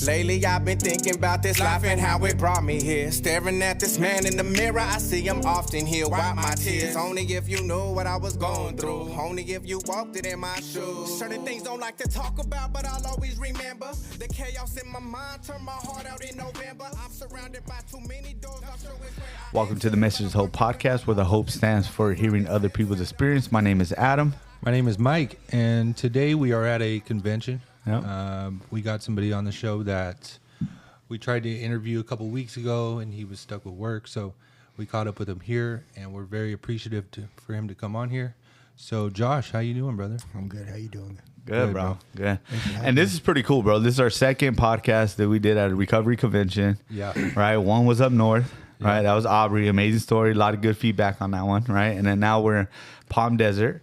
Lately I've been thinking about this life and how it brought me here. Staring at this man in the mirror, I see him often. He'll wipe my tears. Only if you knew what I was going through. Only if you walked it in my shoes. Certain things don't like to talk about, but I'll always remember. The chaos in my mind turned my heart out in November. I'm surrounded by too many doors. Welcome to the Message Hope podcast, where the hope stands for hearing other people's experience. My name is Adam. My name is Mike, and today we are at a convention. Yep. We got somebody on the show that we tried to interview a couple weeks ago, and he was stuck with work, so we caught up with him here, and we're very appreciative for him to come on here. So, Josh, how you doing, brother? I'm good. How you doing? Good, bro. Good. And this is pretty cool, bro. This is our second podcast that we did at a recovery convention. Yeah. Right? One was up north. Yeah. Right? That was Aubrey. Amazing story. A lot of good feedback on that one. Right? And then now we're in Palm Desert.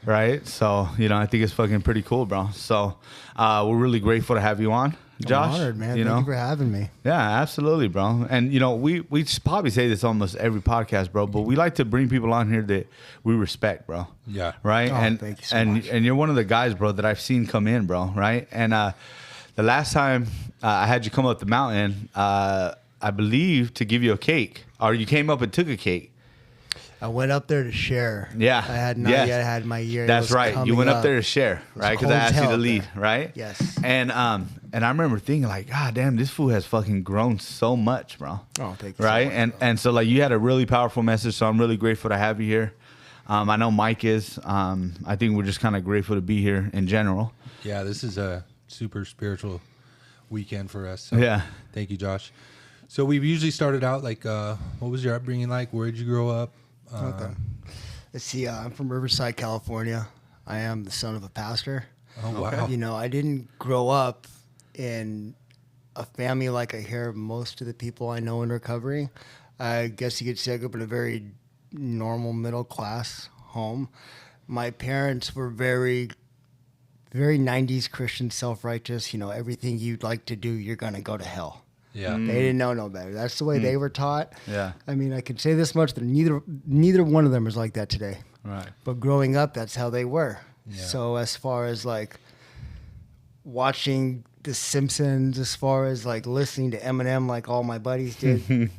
Right? So, I think it's fucking pretty cool, bro. So, we're really grateful to have you on, Josh. I'm honored, man. Thank you for having me. Yeah, absolutely, bro. And, we probably say this almost every podcast, bro, but we like to bring people on here that we respect, bro. Yeah. Right? Oh, thank you so much. And you're one of the guys, bro, that I've seen come in, bro. Right? And the last time I had you come up the mountain, I believe to give you a cake, or you came up and took a cake. I went up there to share. Yeah. I had not yet had my year. That's right. You went up there to share, right? Because I asked you to lead, right? Yes. And I remember thinking like, God damn, this fool has fucking grown so much, bro. Oh, thank you. Right? So much, And so like you had a really powerful message, so I'm really grateful to have you here. I know Mike is. I think we're just kind of grateful to be here in general. Yeah, this is a super spiritual weekend for us. So Yeah. Thank you, Josh. So we've usually started out like, what was your upbringing like? Where did you grow up? Okay. Let's see. I'm from Riverside, California. I am the son of a pastor. Oh, wow. I didn't grow up in a family like I hear most of the people I know in recovery. I guess you could say I grew up in a very normal middle class home. My parents were very, very 90s Christian, self-righteous. Everything you'd like to do, you're going to go to hell. Yeah. They didn't know no better. That's the way they were taught. Yeah. I mean, I can say this much, that neither one of them is like that today. Right. But growing up, that's how they were. Yeah. So as far as like watching The Simpsons, as far as like listening to Eminem like all my buddies did,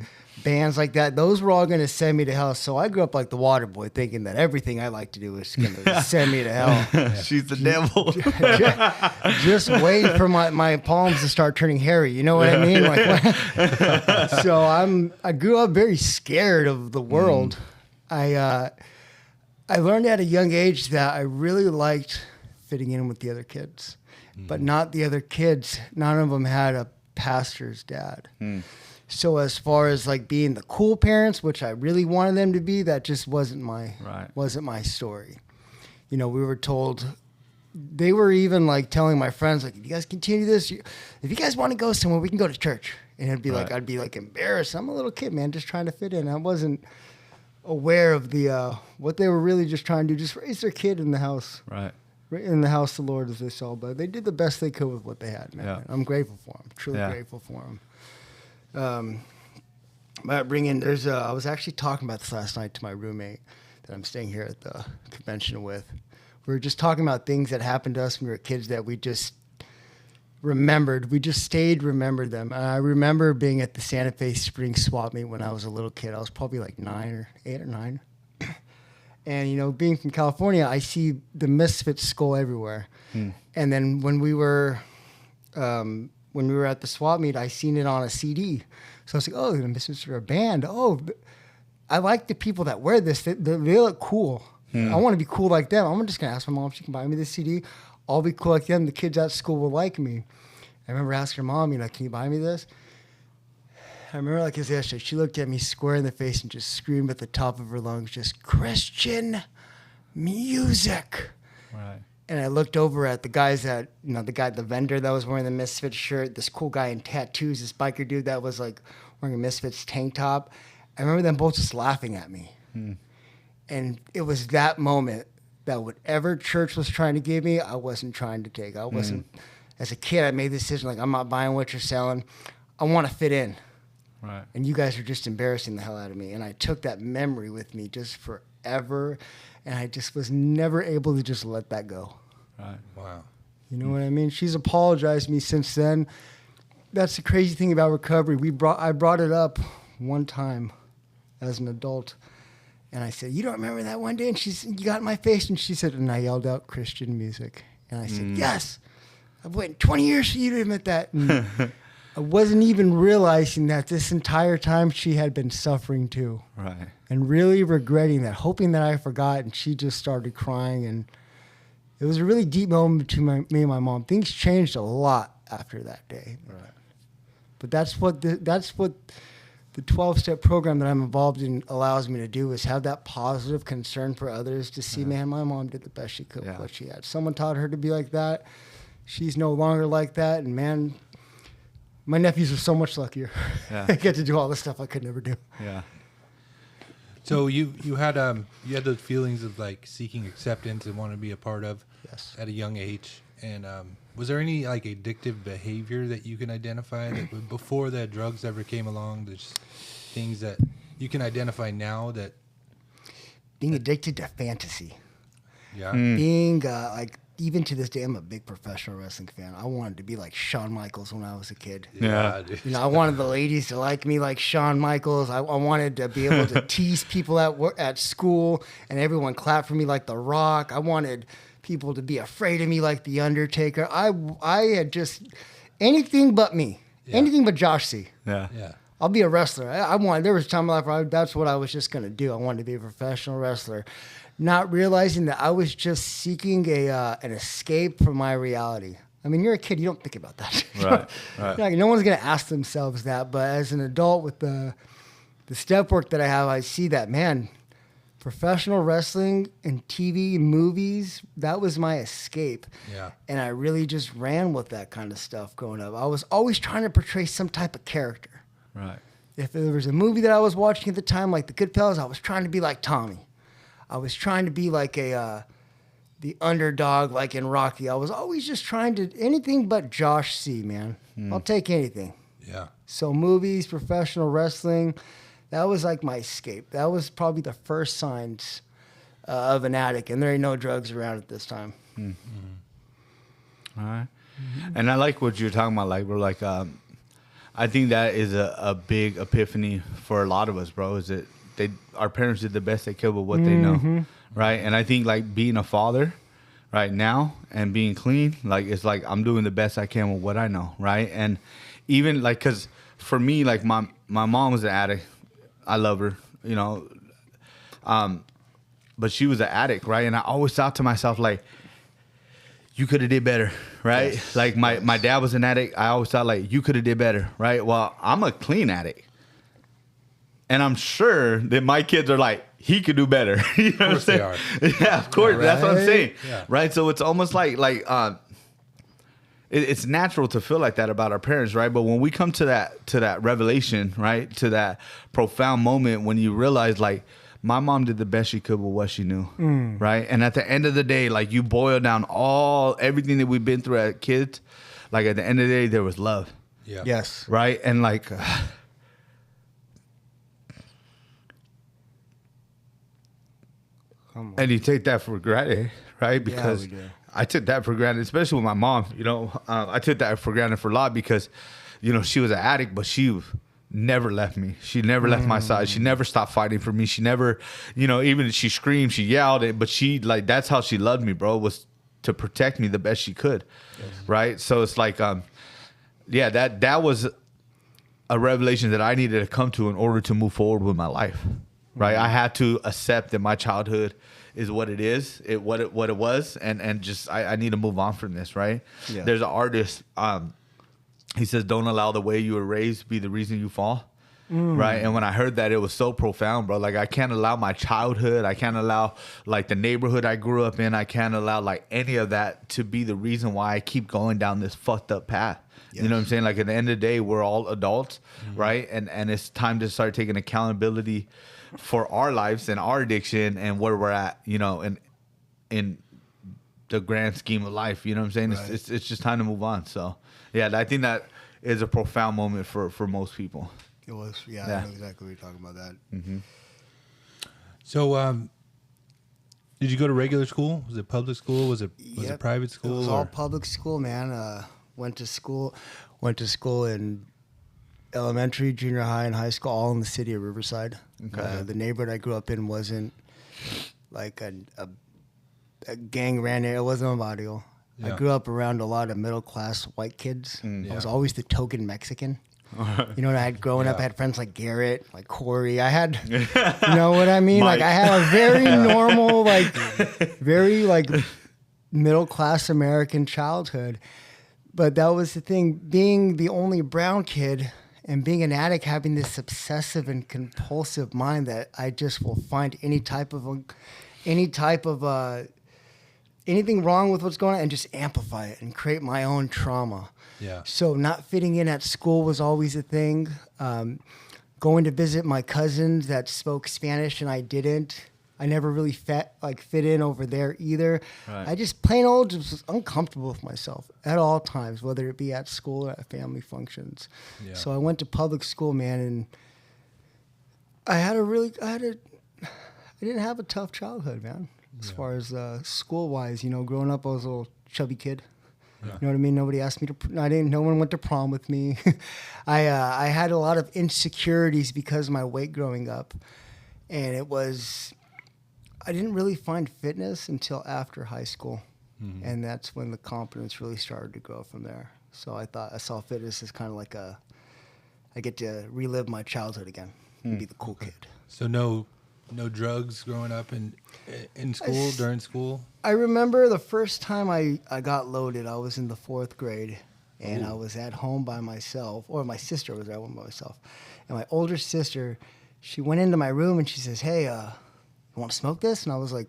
bands like that, those were all going to send me to hell. So I grew up like the water boy, thinking that everything I like to do is going to send me to hell. She's the devil. Just wait for my palms to start turning hairy. You know what I mean? So I grew up very scared of the world. I learned at a young age that I really liked fitting in with the other kids, but not the other kids. None of them had a pastor's dad. So as far as like being the cool parents, which I really wanted them to be, that just wasn't my story. We were told, they were even like telling my friends, like, if you guys continue this, if you guys want to go somewhere, we can go to church. And it'd be like, I'd be like embarrassed. I'm a little kid, man, just trying to fit in. I wasn't aware of the what they were really just trying to do, just raise their kid in the house. Right. In the house of the Lord, as they saw. But they did the best they could with what they had, man. Yeah. I'm grateful for them. Truly grateful for them. I was actually talking about this last night to my roommate that I'm staying here at the convention with. We were just talking about things that happened to us when we were kids that we just remembered. We just remembered them. And I remember being at the Santa Fe Springs swap meet when I was a little kid. I was probably like 8 or 9. And, being from California, I see the Misfits skull everywhere. And then when we were at the swap meet, I seen it on a CD. So I was like, oh, the Misfits are a band. Oh, I like the people that wear this. They look cool. I want to be cool like them. I'm just going to ask my mom if she can buy me this CD. I'll be cool like them. The kids at school will like me. I remember asking her mom, can you buy me this? I remember like it was yesterday. She looked at me square in the face and just screamed at the top of her lungs, just Christian music. Right. And I looked over at the guys that, the vendor that was wearing the Misfits shirt, this cool guy in tattoos, this biker dude that was like wearing a Misfits tank top. I remember them both just laughing at me. And it was that moment that whatever church was trying to give me, I wasn't trying to take. I wasn't, as a kid, I made the decision, like, I'm not buying what you're selling. I want to fit in. Right. And you guys are just embarrassing the hell out of me. And I took that memory with me just forever. And I just was never able to just let that go. Right. Wow. You know what I mean? She's apologized to me since then. that's the crazy thing about recovery. I brought it up one time as an adult, and I said, "You don't remember that one day?" And you got in my face, and she said, and I yelled out Christian music, and I said, "Yes, I've waited 20 years for you to admit that." And I wasn't even realizing that this entire time she had been suffering too, Right. and really regretting that, hoping that I forgot, and she just started crying, and it was a really deep moment between me and my mom. Things changed a lot after that day. Right. But that's what the 12-step program that I'm involved in allows me to do, is have that positive concern for others, to see, man, my mom did the best she could with what she had. Someone taught her to be like that. She's no longer like that. And man, my nephews are so much luckier. Yeah. They get to do all the stuff I could never do. Yeah. So you had those feelings of like seeking acceptance and wanting to be a part of at a young age. And was there any like addictive behavior that you can identify that before that drugs ever came along? There's things that you can identify now that Being addicted to fantasy. Yeah. Being like, even to this day, I'm a big professional wrestling fan. I wanted to be like Shawn Michaels when I was a kid. Yeah. Dude. You know, I wanted the ladies to like me like Shawn Michaels. I wanted to be able to tease people at school and everyone clap for me like The Rock. I wanted people to be afraid of me like The Undertaker. I had just anything but me. Anything but Josh C. Yeah. Yeah. I'll be a wrestler. There was a time in my life where that's what I was just going to do. I wanted to be a professional wrestler, not realizing that I was just seeking an escape from my reality. I mean, you're a kid. You don't think about that. Right. No one's going to ask themselves that. But as an adult with the step work that I have, I see that, man, professional wrestling and TV and movies, that was my escape. Yeah. And I really just ran with that kind of stuff growing up. I was always trying to portray some type of character. Right. If there was a movie that I was watching at the time, like The Goodfellas, I was trying to be like Tommy. I was trying to be like the underdog, like in Rocky. I was always just trying to, anything but Josh C, man. I'll take anything. Yeah. So movies, professional wrestling, that was like my escape. That was probably the first signs of an addict, and there ain't no drugs around at this time. All right. And I like what you're talking about. Like, we're like, I think that is a big epiphany for a lot of us, bro. Is that our parents did the best they could with what they know, right? And I think like being a father right now and being clean, like it's like I'm doing the best I can with what I know, right? And even like, cause for me, like my mom was an addict. I love her, you know, but she was an addict, right? And I always thought to myself, like, you could have did better, right? Yes, like my dad was an addict. I always thought like you could have did better, right? Well, I'm a clean addict. And I'm sure that my kids are like, he could do better. You know what I'm saying? They are. Yeah, of course. Yeah, That's what I'm right? saying. Yeah. Right. So it's almost like it's natural to feel like that about our parents, right? But when we come to that revelation, right? To that profound moment when you realize like, my mom did the best she could with what she knew, right? And at the end of the day, like you boil down everything that we've been through as kids, like at the end of the day, there was love, Yeah. Yes. right? And like, and you take that for granted, right? Because we do. I took that for granted, especially with my mom. You know, I took that for granted for a lot because, you know, she was an addict, but she never left me. She never left my side. She never stopped fighting for me. She never, you know, even she screamed, she yelled, but she like that's how she loved me, bro. Was to protect me the best she could, right? So it's like, yeah, that was a revelation that I needed to come to in order to move forward with my life, right? I had to accept that my childhood is what it is, what it was, and just I need to move on from this, right? Yeah. There's an artist. He says, don't allow the way you were raised be the reason you fall. Right. And when I heard that, it was so profound, bro. Like, I can't allow my childhood. I can't allow, like, the neighborhood I grew up in. I can't allow, like, any of that to be the reason why I keep going down this fucked up path. Yes. You know what I'm saying? Like, at the end of the day, we're all adults, right? And it's time to start taking accountability for our lives and our addiction and where we're at, you know, in the grand scheme of life. You know what I'm saying? Right. It's just time to move on. So, yeah, I think that is a profound moment for most people. It was, yeah. I know exactly what you're talking about that. Mm-hmm. So, did you go to regular school? Was it public school? Was it Yep. private school? It was all public school, man. Went to school. Went to school in elementary, junior high, and high school, all in the city of Riverside. Okay. The neighborhood I grew up in wasn't like a gang ran area. It wasn't a barrio. I Yeah. grew up around a lot of middle class white kids. I was Yeah. always the token Mexican. You know what I had growing up? I Yeah. had friends like Garrett, like Corey. I had, you know what I mean? Like I had a very normal, like very like middle class American childhood. But that was the thing, being the only brown kid and being an addict, having this obsessive and compulsive mind that I just will find anything wrong with what's going on and just amplify it and create my own trauma. Yeah. So not fitting in at school was always a thing. Going to visit my cousins that spoke Spanish and I didn't. I never really fit in over there either. Right. I just plain old just was uncomfortable with myself at all times, whether it be at school or at family functions. Yeah. So I went to public school, man, and I didn't have a tough childhood, man. As far as school wise, you know, growing up, I was a little chubby kid. Yeah. You know what I mean? Nobody asked me to. No one went to prom with me. I had a lot of insecurities because of my weight growing up, and I didn't really find fitness until after high school, and that's when the confidence really started to grow from there. So I saw fitness as kind of like I get to relive my childhood again and be the cool kid. So no drugs growing up in school, during school? I remember the first time I got loaded, I was in the 4th grade, and I was at home by myself, or my sister was at home by myself. And my older sister, she went into my room and she says, "Hey, you want to smoke this?" And I was like,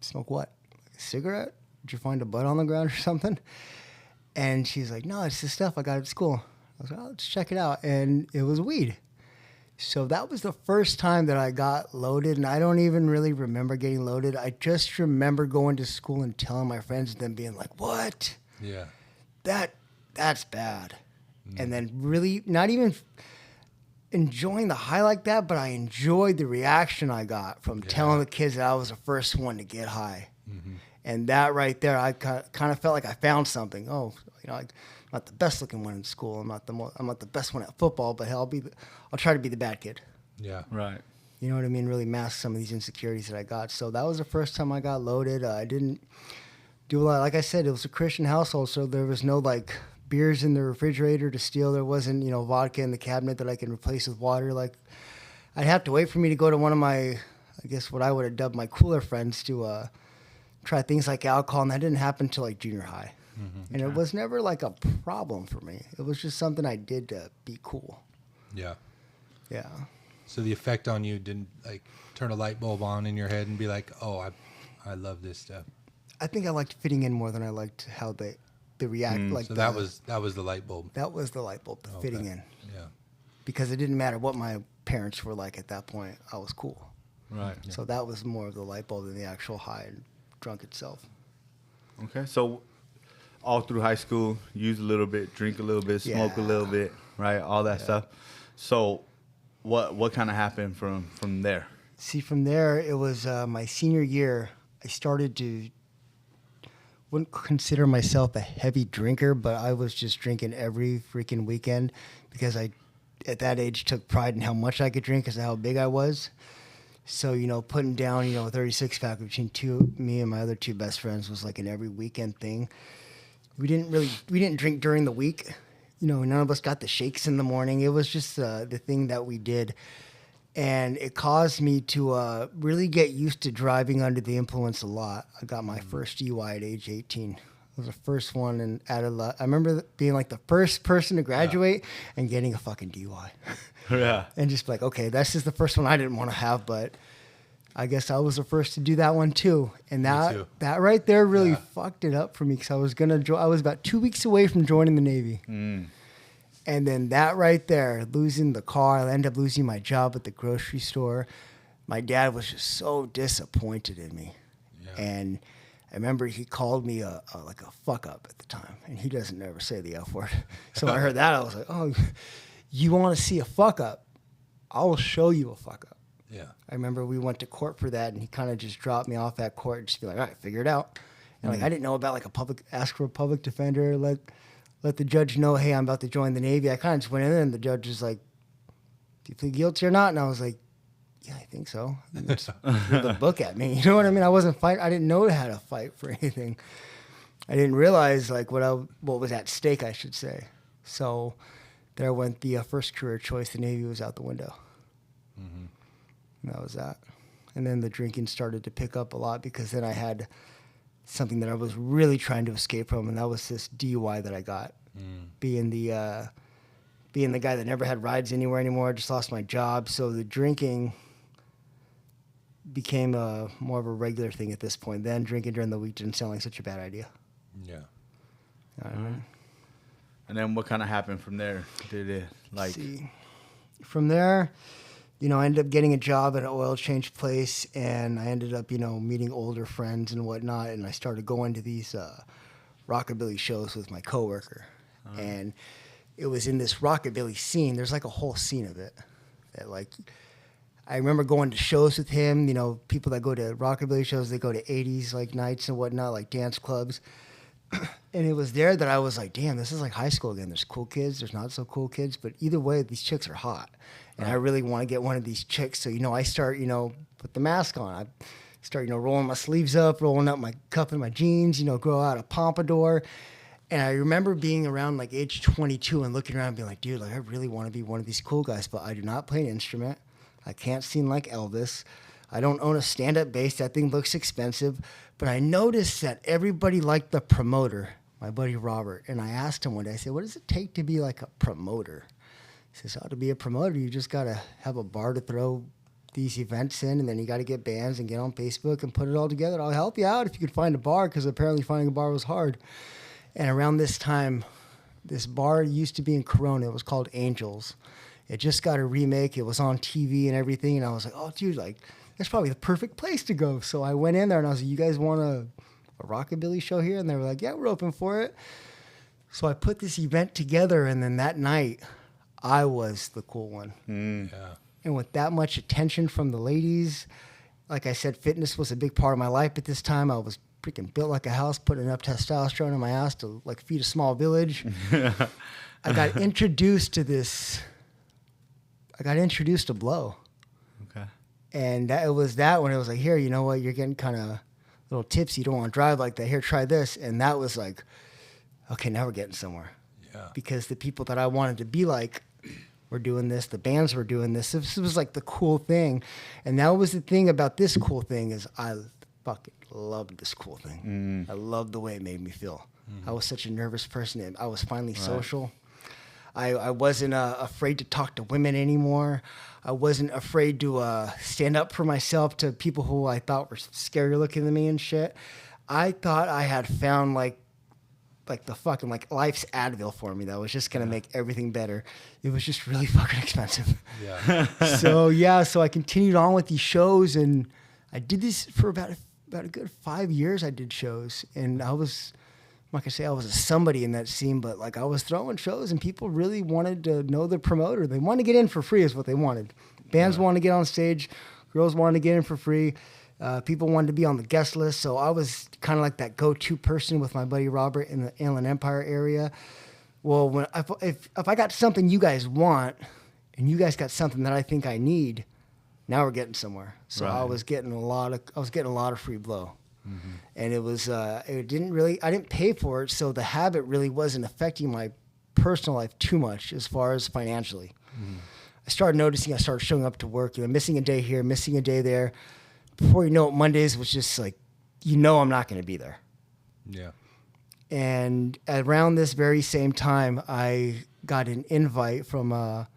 "Smoke what? Like a cigarette? Did you find a butt on the ground or something?" And she's like, "No, it's the stuff I got at school." I was like, "Oh, let's check it out." And it was weed. So that was the first time that I got loaded, and I don't even really remember getting loaded. I just remember going to school and telling my friends and them being like, "What? Yeah. That's bad." And then really not even enjoying the high like that, but I enjoyed the reaction I got from telling the kids that I was the first one to get high. And that right there, I kind of felt like I found something. Oh, you know, I'm not the best looking one in school. I'm not the best one at football, but hell, I'll try to be the bad kid. Yeah. Right. You know what I mean? Really mask some of these insecurities that I got. So that was the first time I got loaded. I didn't do a lot. Like I said, it was a Christian household, so there was no like beers in the refrigerator to steal. There wasn't, you know, vodka in the cabinet that I can replace with water. Like I'd have to wait for me to go to one of my, I guess what I would have dubbed my cooler friends to try things like alcohol, and that didn't happen until like junior high. And it was never like a problem for me. It was just something I did to be cool. Yeah. Yeah. So the effect on you didn't like turn a light bulb on in your head and be like, "Oh, I love this stuff." I think I liked fitting in more than I liked how they react. Like So that was the light bulb. that was the light bulb, the fitting in, Yeah. because it didn't matter what my parents were like at that point. I was cool. Right. So that was more of the light bulb than the actual high and drunk itself. Okay. So all through high school, use a little bit, drink a little bit, smoke a Yeah. little bit, right? All that stuff. So what kind of happened from there? See, from there, it was my senior year. I started to, wouldn't consider myself a heavy drinker, but I was just drinking every freaking weekend because I, at that age, took pride in how much I could drink because of how big I was. So, you know, putting down, you know, a 36-pack between me and my other two best friends was like an every weekend thing. We didn't drink during the week. You know, none of us got the shakes in the morning. It was just the thing that we did. And it caused me to really get used to driving under the influence a lot. I got my first DUI at age 18. It was the first one, and I remember being like the first person to graduate and getting a fucking DUI. Yeah. And just like, okay, this is the first one I didn't want to have, but I guess I was the first to do that one too. And too. that right there really fucked it up for me because I was about 2 weeks away from joining the Navy. And then that right there, losing the car, I ended up losing my job at the grocery store. My dad was just so disappointed in me. Yeah. And I remember he called me like a fuck up at the time. And he doesn't ever say the F word. So I heard that. I was like, oh, you want to see a fuck up? I will show you a fuck up. Yeah. I remember we went to court for that, and he kind of just dropped me off at court and just be like, all right, figure it out. And like I didn't know about like ask for a public defender, let let the judge know, hey, I'm about to join the Navy. I kind of just went in there, and the judge was like, do you plead guilty or not? And I was like, yeah, I think so. And just threw the book at me. You know what I mean? I wasn't fighting. I didn't know how to fight for anything. I didn't realize like what was at stake, I should say. So there went the first career choice. The Navy was out the window. And that was that. And then the drinking started to pick up a lot because then I had something that I was really trying to escape from, and that was this DUI that I got. Being the guy that never had rides anywhere anymore, I just lost my job. So the drinking became more of a regular thing at this point. Then drinking during the week didn't sound like such a bad idea. Yeah. And then what kind of happened from there? Did it like? See, from there, you know, I ended up getting a job at an oil change place, and I ended up, you know, meeting older friends and whatnot, and I started going to these rockabilly shows with my coworker. And it was in this rockabilly scene. There's like a whole scene of it that, like, I remember going to shows with him. You know, people that go to rockabilly shows, they go to 80s like nights and whatnot, like dance clubs. And it was there that I was like, damn, this is like high school again. There's cool kids, there's not so cool kids, but either way, these chicks are hot. And I really want to get one of these chicks. So, you know, I start, you know, put the mask on. I start, you know, rolling my sleeves up, rolling up my cup in my jeans, you know, grow out a pompadour. And I remember being around like age 22 and looking around and being like, dude, like I really want to be one of these cool guys, but I do not play an instrument. I can't sing like Elvis. I don't own a stand-up bass. That thing looks expensive. But I noticed that everybody liked the promoter, my buddy Robert. And I asked him one day, I said, what does it take to be like a promoter? He says, to be a promoter, you just got to have a bar to throw these events in, and then you got to get bands and get on Facebook and put it all together. I'll help you out if you could find a bar, because apparently finding a bar was hard. And around this time, this bar used to be in Corona. It was called Angels. It just got a remake. It was on TV and everything. And I was like, oh, dude, like, that's probably the perfect place to go. So I went in there and I was like, you guys want a rockabilly show here? And they were like, yeah, we're open for it. So I put this event together. And then that night, I was the cool one. Yeah. And with that much attention from the ladies, like I said, fitness was a big part of my life at this time. I was freaking built like a house, putting enough testosterone in my ass to like feed a small village. I got introduced to this. I got introduced to blow. Okay. And it was that when it was like, here, you know what? You're getting kind of a little tipsy. You don't want to drive like that. Here, try this. And that was like, okay, now we're getting somewhere. Yeah. Because the people that I wanted to be like were doing this. The bands were doing this. This was like the cool thing. And that was the thing about this cool thing is I fucking loved this cool thing. I loved the way it made me feel. I was such a nervous person. And I was finally social. I wasn't afraid to talk to women anymore. I wasn't afraid to stand up for myself to people who I thought were scary looking to me and shit. I thought I had found like the fucking like life's Advil for me that was just gonna make everything better. It was just really fucking expensive. Yeah. So I continued on with these shows, and I did this for about a good 5 years. I did shows, and I was. Like I say, I was a somebody in that scene, but like I was throwing shows and people really wanted to know the promoter. They wanted to get in for free is what they wanted. Bands wanted to get on stage. Girls wanted to get in for free. People wanted to be on the guest list. So I was kind of like that go-to person with my buddy Robert in the Inland Empire area. Well, if I got something you guys want and you guys got something that I think I need, now we're getting somewhere. So I was getting a lot of free blow. And it was, I didn't pay for it, so the habit really wasn't affecting my personal life too much as far as financially. I started noticing, I started showing up to work, you know, missing a day here, missing a day there. Before you know it, Mondays was just like, you know, I'm not going to be there. Yeah. And around this very same time, I got an invite from a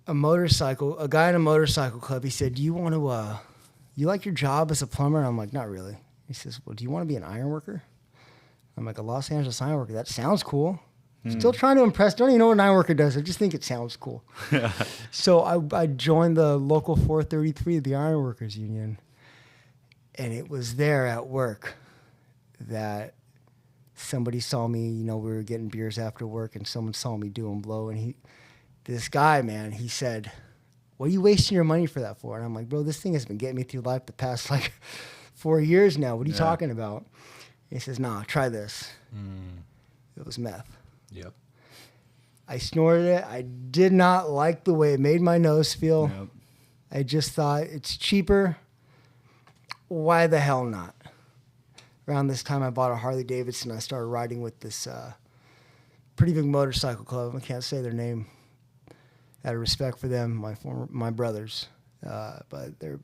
guy in a motorcycle club. He said, do you want to, you like your job as a plumber? And I'm like, not really. He says, well, do you want to be an iron worker? I'm like, a Los Angeles iron worker. That sounds cool. Still trying to impress. Don't even know what an iron worker does. I just think it sounds cool. So I joined the local 433, the Iron Workers Union. And it was there at work that somebody saw me. You know, we were getting beers after work, and someone saw me doing blow. And this guy, man, he said, what are you wasting your money for that for? And I'm like, bro, this thing has been getting me through life the past like 4 years now. What are you talking about? He says, nah, try this. It was meth. Yep. I snorted it. I did not like the way it made my nose feel. Yep. I just thought it's cheaper. Why the hell not? Around this time, I bought a Harley Davidson. I started riding with this pretty big motorcycle club. I can't say their name. Out of respect for them, my brothers. But they're a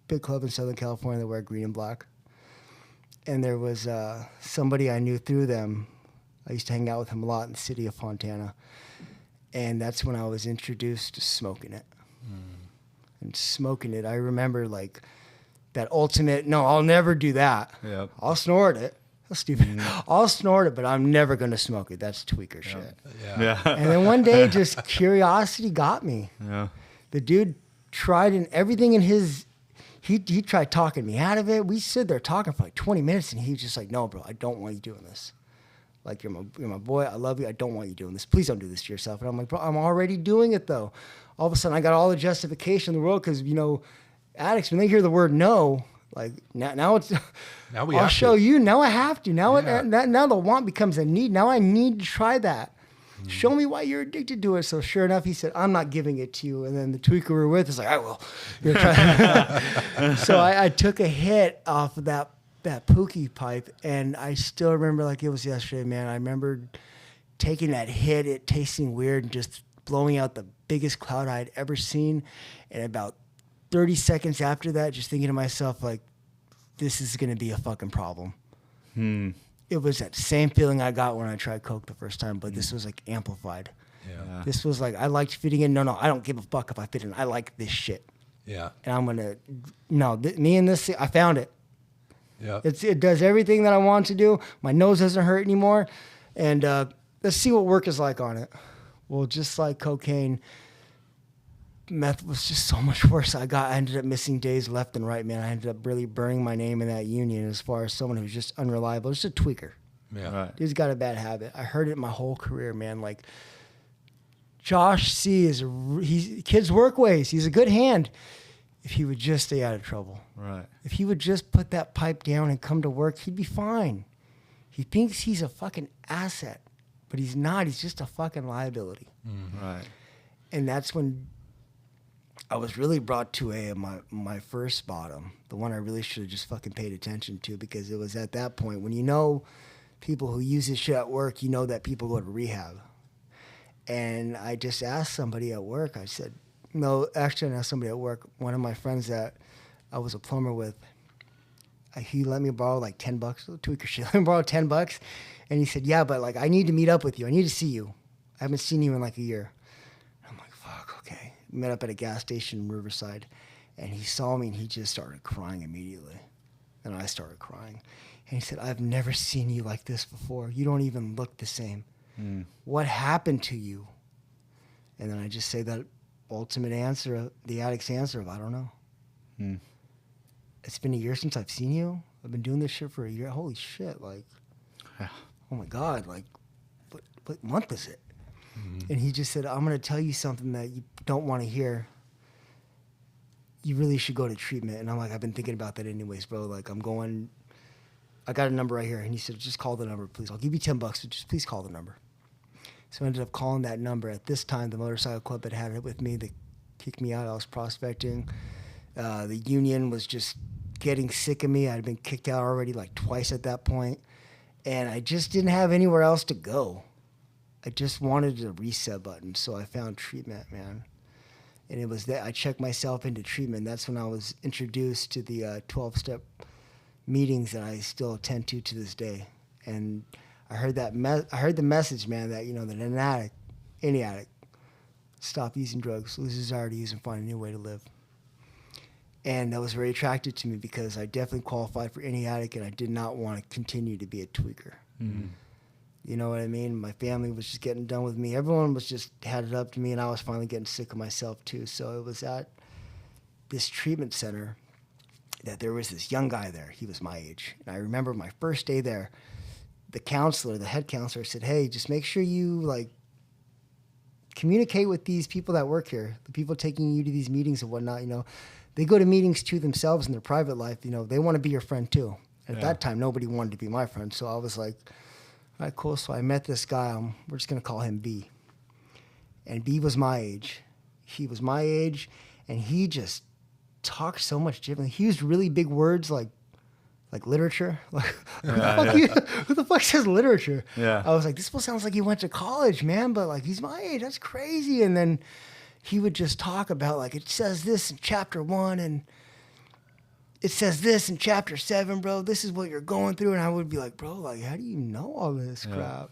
big club in Southern California that wear green and black. And there was somebody I knew through them. I used to hang out with him a lot in the city of Fontana. And that's when I was introduced to smoking it. And smoking it, I remember like that ultimate, no, I'll never do that. Yep. I'll snort it. That's stupid. I'll snort it, but I'm never going to smoke it. That's tweaker shit. Yeah. And then one day, just curiosity got me. Yeah. The dude tried everything in his, he tried talking me out of it. We stood there talking for like 20 minutes, and he was just like, no, bro, I don't want you doing this. Like, you're my boy. I love you. I don't want you doing this. Please don't do this to yourself. And I'm like, bro, I'm already doing it, though. All of a sudden, I got all the justification in the world because, you know, addicts, when they hear the word no, like, now it's, Now we I'll have show to. you. Now I have to. Now, Yeah. now the want becomes a need. Now I need to try that. Show me why you're addicted to it. So sure enough, he said, I'm not giving it to you. And then the tweaker we were with is like, I will. You're trying. So I took a hit off of that Pookie pipe, and I still remember like it was yesterday, man. I remember taking that hit, it tasting weird, and just blowing out the biggest cloud I had ever seen. And about 30 seconds after that, just thinking to myself, like, this is going to be a fucking problem. It was that same feeling I got when I tried Coke the first time, but this was like amplified. Yeah. This was like, I liked fitting in. No, I don't give a fuck if I fit in. I like this shit. Yeah. And I'm going to, me and this, I found it. Yeah. It does everything that I want to do. My nose doesn't hurt anymore. And let's see what work is like on it. Well, just like cocaine, meth was just so much worse. I ended up missing days left and right, man. I ended up really burning my name in that union as far as someone who's just unreliable. Just a tweaker. Yeah. Right. Dude's got a bad habit. I heard it my whole career, man. Like, Josh C. he's kid's work ways. He's a good hand. If he would just stay out of trouble. Right. If he would just put that pipe down and come to work, he'd be fine. He thinks he's a fucking asset, but he's not. He's just a fucking liability. Right. And that's when I was really brought to my first bottom, the one I really should have just fucking paid attention to, because it was at that point when you know people who use this shit at work, you know that people go to rehab. And I just asked somebody at work, I said, no, actually I asked somebody at work, one of my friends that I was a plumber with, he let me borrow like $10, tweaker shit, let me borrow $10. And he said, yeah, but like I need to meet up with you. I need to see you. I haven't seen you in like a year. I'm like, fuck, okay. We met up at a gas station in Riverside, and he saw me and he just started crying immediately. And I started crying. And he said, I've never seen you like this before. You don't even look the same. What happened to you? And then I just say that ultimate answer, the addict's answer of, I don't know. It's been a year since I've seen you. I've been doing this shit for a year. Holy shit, like, oh my God, like, what month is it? And he just said, I'm going to tell you something that you don't want to hear. You really should go to treatment. And I'm like, I've been thinking about that anyways, bro. Like, I got a number right here. And he said, just call the number, please. I'll give you $10, but just please call the number. So I ended up calling that number. At this time, the motorcycle club that had it with me, they kicked me out. I was prospecting. The union was just getting sick of me. I had been kicked out already like twice at that point. And I just didn't have anywhere else to go. I just wanted a reset button. So I found treatment, man. And it was that I checked myself into treatment. That's when I was introduced to the 12-step meetings that I still attend to this day. And I heard I heard the message, man, that, you know, that an addict, any addict, stop using drugs, lose desire to use, and find a new way to live. And that was very attractive to me because I definitely qualified for any addict, and I did not want to continue to be a tweaker. You know what I mean? My family was just getting done with me. Everyone was just had it up to me, and I was finally getting sick of myself too. So it was at this treatment center that there was this young guy there. He was my age. And I remember my first day there, the counselor, the head counselor said, hey, just make sure you like communicate with these people that work here, the people taking you to these meetings and whatnot. You know, they go to meetings to themselves in their private life. You know, they want to be your friend too. And at that time, nobody wanted to be my friend. So I was like, All right, cool. So I met this guy. We're just going to call him B. And B was my age. He was my age, and he just talked so much differently. He used really big words like literature. Like, who the fuck says literature? Yeah. I was like, this fool sounds like he went to college, man, but like he's my age. That's crazy. And then he would just talk about like, it says this in chapter 1 and it says this in chapter 7, bro. This is what you're going through. And I would be like, bro, like, how do you know all this crap?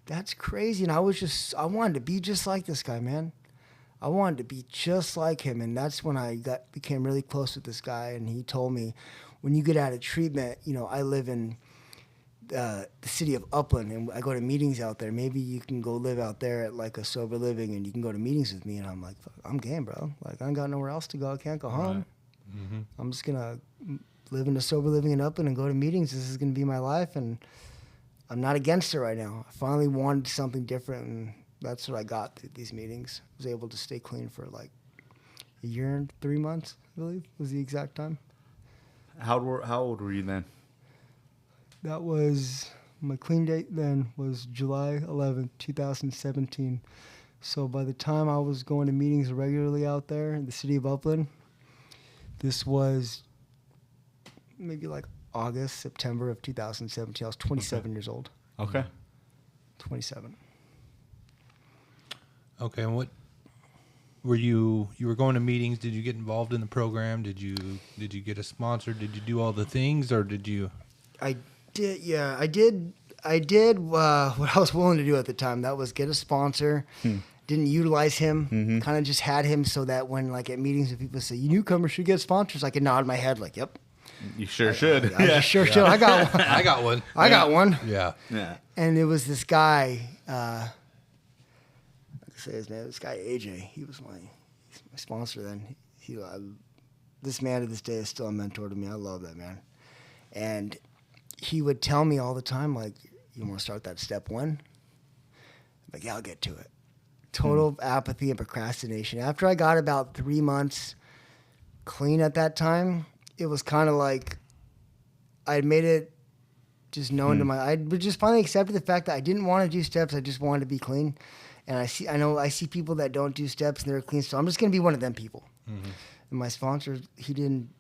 That's crazy. And I wanted to be just like this guy, man. I wanted to be just like him. And that's when I became really close with this guy. And he told me, when you get out of treatment, you know, I live in the city of Upland, and I go to meetings out there. Maybe you can go live out there at like a sober living, and you can go to meetings with me. And I'm like, fuck, I'm game, bro. Like, I ain't got nowhere else to go. I can't go home. Mm-hmm. I'm just going to live in a sober living in Upland and go to meetings. This is going to be my life, and I'm not against it right now. I finally wanted something different, and that's what I got through these meetings. I was able to stay clean for like a year and 3 months, I believe, was the exact time. How old were you then? That was, my clean date then was July 11th, 2017. So by the time I was going to meetings regularly out there in the city of Upland, this was maybe like August, September of 2017. I was 27 years old. Okay. 27. Okay, and what were you were going to meetings? Did you get involved in the program? Did you get a sponsor? Did you do all the things, or did you? I did. Yeah, I did. What I was willing to do at the time. That was get a sponsor. Didn't utilize him. Mm-hmm. Kind of just had him so that when like at meetings and people say, "You newcomers should get sponsors," I could nod my head like, "Yep." You sure should. I sure should. I got one. I got one. I got one. Yeah. Yeah. And it was this guy. I can say his name. This guy AJ. He's my sponsor. Then this man to this day is still a mentor to me. I love that man. And he would tell me all the time, like, "You want to start that step 1?" I'm like, "Yeah, I'll get to it." Total apathy and procrastination. After I got about 3 months clean at that time, it was kind of like I had made it just known to I just finally accepted the fact that I didn't want to do steps. I just wanted to be clean. And I see people that don't do steps and they're clean. So I'm just going to be one of them people. Mm-hmm. And my sponsor, he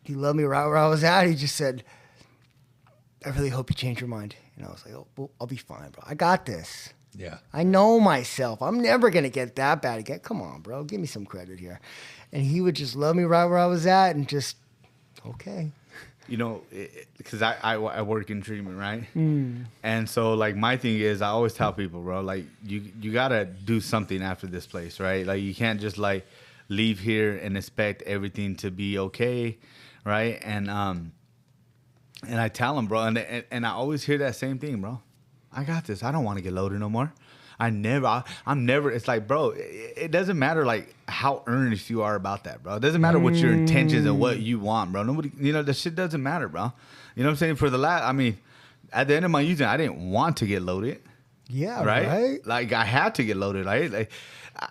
loved me right where I was at. He just said, "I really hope you change your mind." And I was like, "Oh, well, I'll be fine, bro. I got this." Yeah. I know myself. I'm never going to get that bad again. Come on, bro. Give me some credit here. And he would just love me right where I was at and just, okay. You know, because I work in treatment, right? And so, like, my thing is, I always tell people, bro, like, you got to do something after this place, right? Like, you can't just, like, leave here and expect everything to be okay, right? And I tell them, bro, and I always hear that same thing, bro. I got this. I don't want to get loaded no more. I'm never, it's like, bro, it doesn't matter, like, how earnest you are about that, bro. It doesn't matter what your intentions and what you want, bro. Nobody, the shit doesn't matter, bro. You know what I'm saying? At the end of my using, I didn't want to get loaded. Yeah, right? Like, I had to get loaded, right? Like,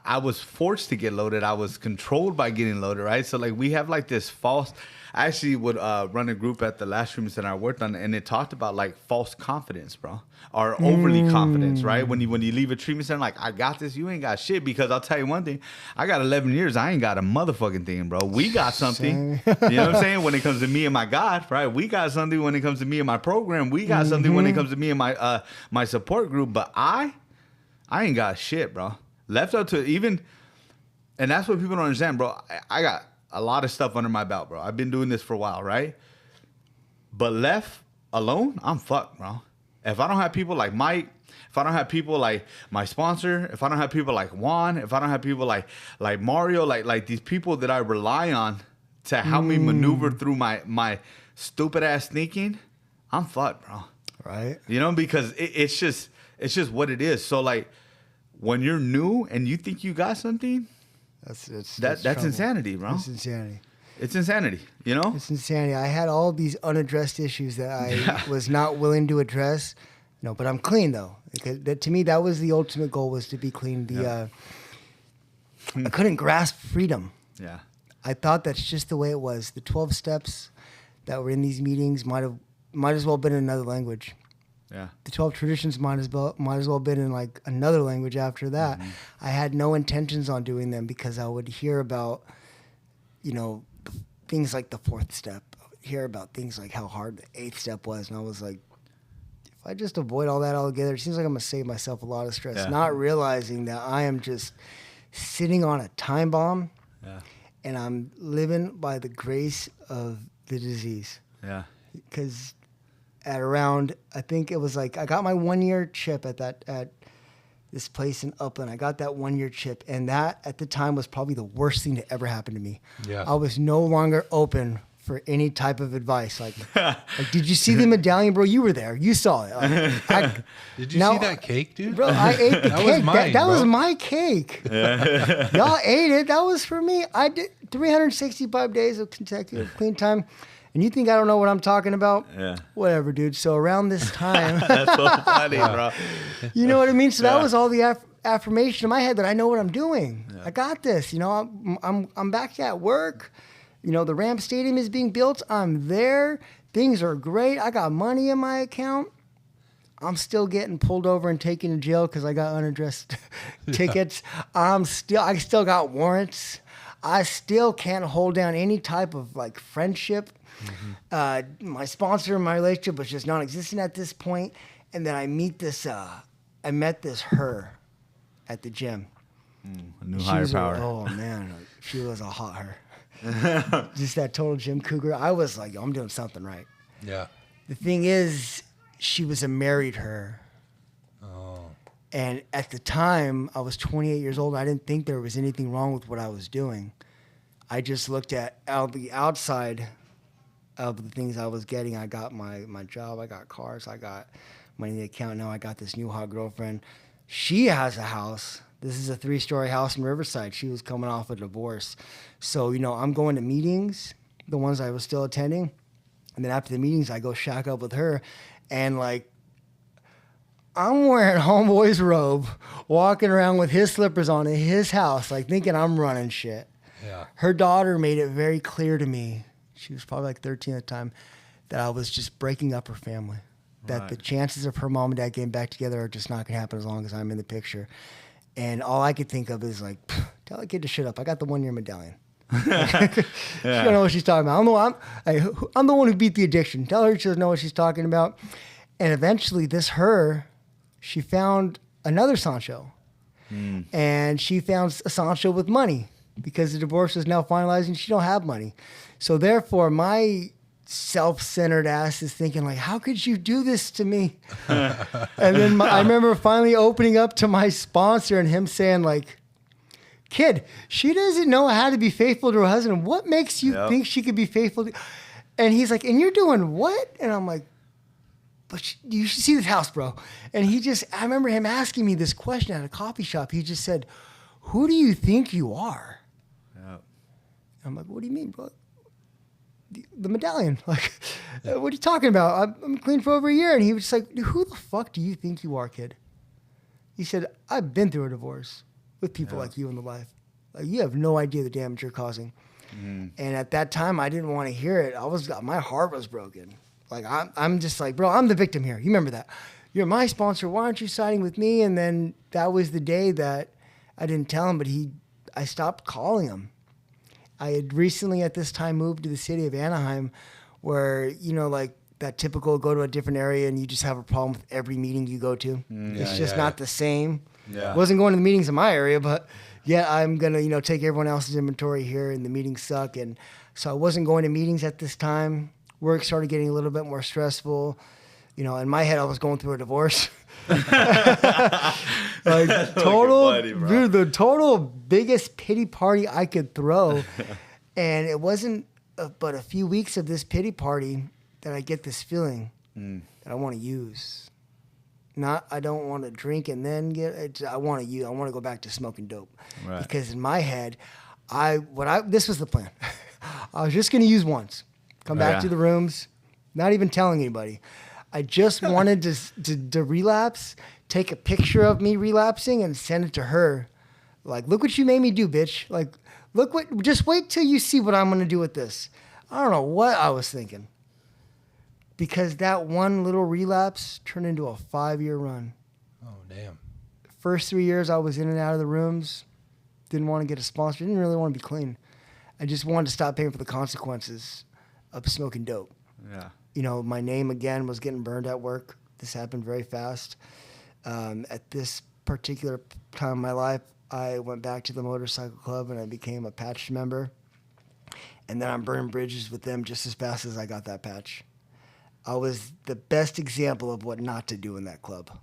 I was forced to get loaded. I was controlled by getting loaded, right? So, like, we have, like, this false... I actually would run a group at the last treatment center I worked on, and it talked about, like, false confidence, bro. Or overly confidence, right? When you leave a treatment center, like, I got this, you ain't got shit. Because I'll tell you one thing, I got 11 years, I ain't got a motherfucking thing, bro. We got something. You know what I'm saying? When it comes to me and my God, right? We got something when it comes to me and my program. We got something when it comes to me and my support group. But I ain't got shit, bro. Left up to even, and that's what people don't understand, bro. I got a lot of stuff under my belt, bro. I've been doing this for a while, right? But left alone, I'm fucked, bro. If I don't have people like Mike, if I don't have people like my sponsor, if I don't have people like Juan, if I don't have people like Mario, like these people that I rely on to help me maneuver through my stupid ass thinking, I'm fucked, bro. Right. You know, because it's just what it is. So, like, when you're new and you think you got something, that's insanity, bro. It's insanity. It's insanity, you know? It's insanity. I had all these unaddressed issues that I was not willing to address. No, but I'm clean, though. Because to me, that was the ultimate goal, was to be clean. I couldn't grasp freedom. Yeah. I thought that's just the way it was. The 12 steps that were in these meetings might as well have been in another language. Yeah. The 12 traditions might as well been in like another language after that. I had no intentions on doing them because I would hear about, you know, things like the 4th step. I would hear about things like how hard the 8th step was, and I was like, if I just avoid all that altogether, it seems like I'm gonna save myself a lot of stress. Yeah. Not realizing that I am just sitting on a time bomb, and I'm living by the grace of the disease. Yeah. Because at around, I think it was like, I got my 1-year chip at this place in Upland. I got that 1-year chip, and that at the time was probably the worst thing to ever happen to me. Yeah. I was no longer open for any type of advice. Like did you see the medallion, bro? You were there. You saw it. Like, Did you see that cake, dude? Bro, I ate the That cake. was mine, that was bro. my cake. Y'all ate it. That was for me. I did 365 days of consecutive clean time. And you think I don't know what I'm talking about? Yeah. Whatever, dude. So around this time, That's so funny, bro. you know what I mean? So that was all the affirmation in my head that I know what I'm doing. I got this. You know, I'm back at work. You know, the Ram Stadium is being built. I'm there. Things are great. I got money in my account. I'm still getting pulled over and taken to jail because I got unaddressed tickets. I still got warrants. I still can't hold down any type of like friendship. My sponsor in my relationship was just non-existent at this point. And then I met this her at the gym. A new higher power. Oh man, she was a hot her. Just that total gym cougar. I was like, yo, I'm doing something right. Yeah. The thing is, she was a married her. Oh. And at the time, I was 28 years old. I didn't think there was anything wrong with what I was doing. I just looked at the outside of the things I was getting. I got my job. I got cars. I got money in the account. Now I got this new hot girlfriend. She has a house. This is a 3-story house in Riverside. She was coming off a divorce. So, you know, I'm going to meetings, the ones I was still attending. And then after the meetings, I go shack up with her. And, like, I'm wearing homeboy's robe, walking around with his slippers on in his house, like, thinking I'm running shit. Yeah. Her daughter made it very clear to me, she was probably like 13 at the time, that I was just breaking up her family. That the chances of her mom and dad getting back together are just not going to happen as long as I'm in the picture. And all I could think of is like, tell that kid to shut up. I got the 1-year medallion. She don't know what she's talking about. I'm the one who beat the addiction. Tell her she doesn't know what she's talking about. And eventually she found another Sancho. And she found a Sancho with money because the divorce is now finalized and she don't have money. So therefore, my self-centered ass is thinking like, how could you do this to me? And then I remember finally opening up to my sponsor and him saying like, kid, she doesn't know how to be faithful to her husband. What makes you think she could be faithful to? And he's like, and you're doing what? And I'm like, but you should see this house, bro. And I remember him asking me this question at a coffee shop. He just said, who do you think you are? I'm like, what do you mean, bro? The medallion. Like, what are you talking about? I'm clean for over a year. And he was just like, who the fuck do you think you are, kid? He said, I've been through a divorce with people like you in the life. Like, you have no idea the damage you're causing. And at that time, I didn't want to hear it. My heart was broken. Like, I'm just like, bro, I'm the victim here. You remember that. You're my sponsor. Why aren't you siding with me? And then that was the day that I didn't tell him, but I stopped calling him. I had recently at this time moved to the city of Anaheim where, you know, like that typical go to a different area and you just have a problem with every meeting you go to. It's just not the same. Yeah. Wasn't going to the meetings in my area, but I'm going to, you know, take everyone else's inventory here and the meetings suck. And so I wasn't going to meetings at this time. Work started getting a little bit more stressful. You know, in my head, I was going through a divorce. Like total, buddy, bro. dude, the total biggest pity party I could throw. And it wasn't but a few weeks of this pity party that I get this feeling that I want to use. I don't want to drink and then get it. I want to use. I want to go back to smoking dope. Right. Because in my head, this was the plan. I was just going to use once. Come back to the rooms, not even telling anybody. I just wanted to relapse, take a picture of me relapsing and send it to her. Like, look what you made me do, bitch. Like, just wait till you see what I'm going to do with this. I don't know what I was thinking. because that one little relapse turned into a 5-year run. Oh, damn. First 3 years, I was in and out of the rooms. Didn't want to get a sponsor. Didn't really want to be clean. I just wanted to stop paying for the consequences of smoking dope. Yeah. You know, my name again was getting burned at work. This happened very fast. At this particular time in my life, I went back to the motorcycle club and I became a patch member. And then I'm burning bridges with them just as fast as I got that patch. I was the best example of what not to do in that club.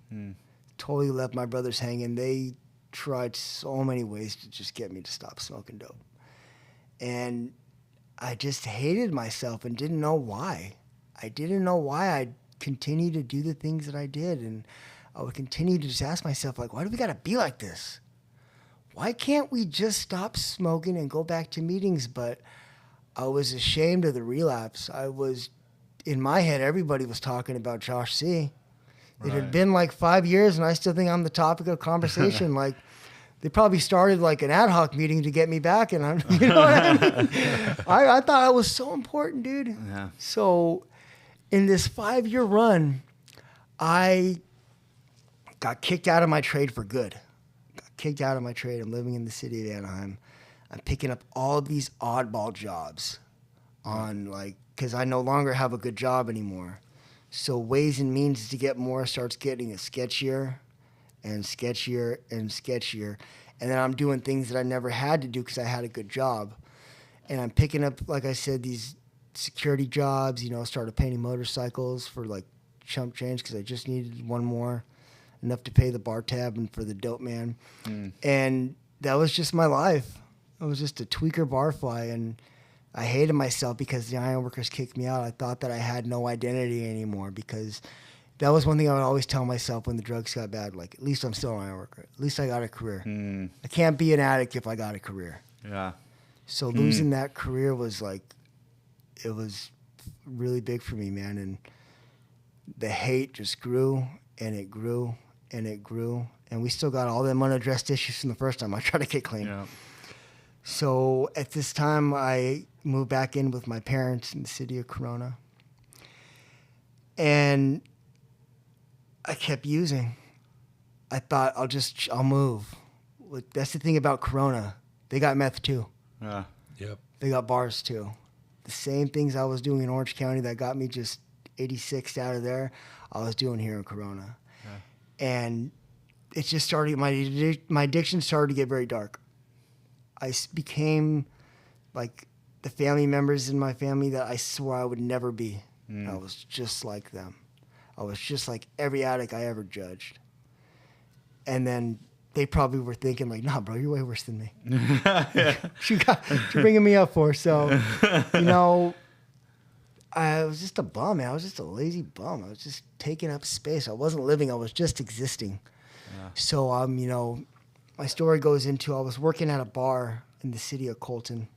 Totally left my brothers hanging. They tried so many ways to just get me to stop smoking dope. And I just hated myself and didn't know why. I didn't know why I'd continue to do the things that I did. And I would continue to just ask myself, like, why do we got to be like this? Why can't we just stop smoking and go back to meetings? But I was ashamed of the relapse. In my head, everybody was talking about Josh C. It had been like 5 years, and I still think I'm the topic of conversation. Like, they probably started like an ad hoc meeting to get me back, and I'm, you know what I mean? I thought I was so important, dude. Yeah. So, in this 5-year run, I got kicked out of my trade for good. Got kicked out of my trade. I'm living in the city of Anaheim. I'm picking up all these oddball jobs because I no longer have a good job anymore. So ways and means to get more starts getting sketchier and sketchier and sketchier. And then I'm doing things that I never had to do because I had a good job. And I'm picking up, like I said, these security jobs, you know, started painting motorcycles for like chump change because I just needed one more, enough to pay the bar tab and for the dope man. And that was just my life. I was just a tweaker barfly, and I hated myself because the ironworkers kicked me out. I thought that I had no identity anymore because that was one thing I would always tell myself when the drugs got bad. Like, at least I'm still an ironworker. At least I got a career. I can't be an addict if I got a career. Yeah. So losing that career was like, it was really big for me, man. And the hate just grew and it grew and it grew. And we still got all them unaddressed issues from the first time I tried to get clean. Yeah. So at this time, I moved back in with my parents in the city of Corona. And I kept using. I thought, I'll move. That's the thing about Corona. They got meth too. Yeah. Yep. They got bars too. The same things I was doing in Orange County that got me just 86 out of there, I was doing here in Corona. Yeah. And it just started, my addiction started to get very dark. I became like the family members in my family that I swore I would never be. I was just like them. I was just like every addict I ever judged. And then they probably were thinking like, nah, bro, you're way worse than me. You're bringing me up for. So, you know, I was just a bum, man. I was just a lazy bum. I was just taking up space. I wasn't living. I was just existing. Yeah. So, you know, my story goes into I was working at a bar in the city of Colton.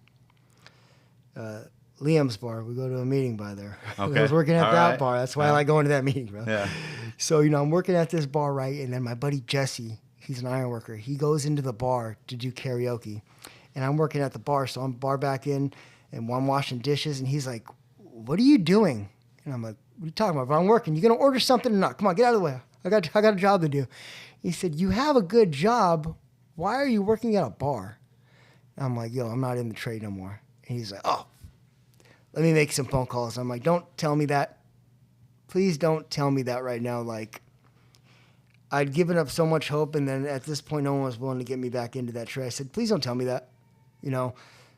Liam's bar. We go to a meeting by there. Okay. I was working at All that right. bar. That's why I like going to that meeting, bro. Yeah. So, you know, I'm working at this bar, right? And then my buddy Jesse, he's an iron worker. He goes into the bar to do karaoke. And I'm working at the bar. So I'm bar back in and I'm washing dishes. And he's like, what are you doing? And I'm like, what are you talking about? Bro, I'm working. You going to order something or not? Come on, get out of the way. I got a job to do. He said, you have a good job. Why are you working at a bar? And I'm like, yo, I'm not in the trade no more. And he's like, oh, let me make some phone calls. I'm like, don't tell me that. Please don't tell me that right now. Like, I'd given up so much hope, and then at this point, no one was willing to get me back into that trade. I said, please don't tell me that. You know,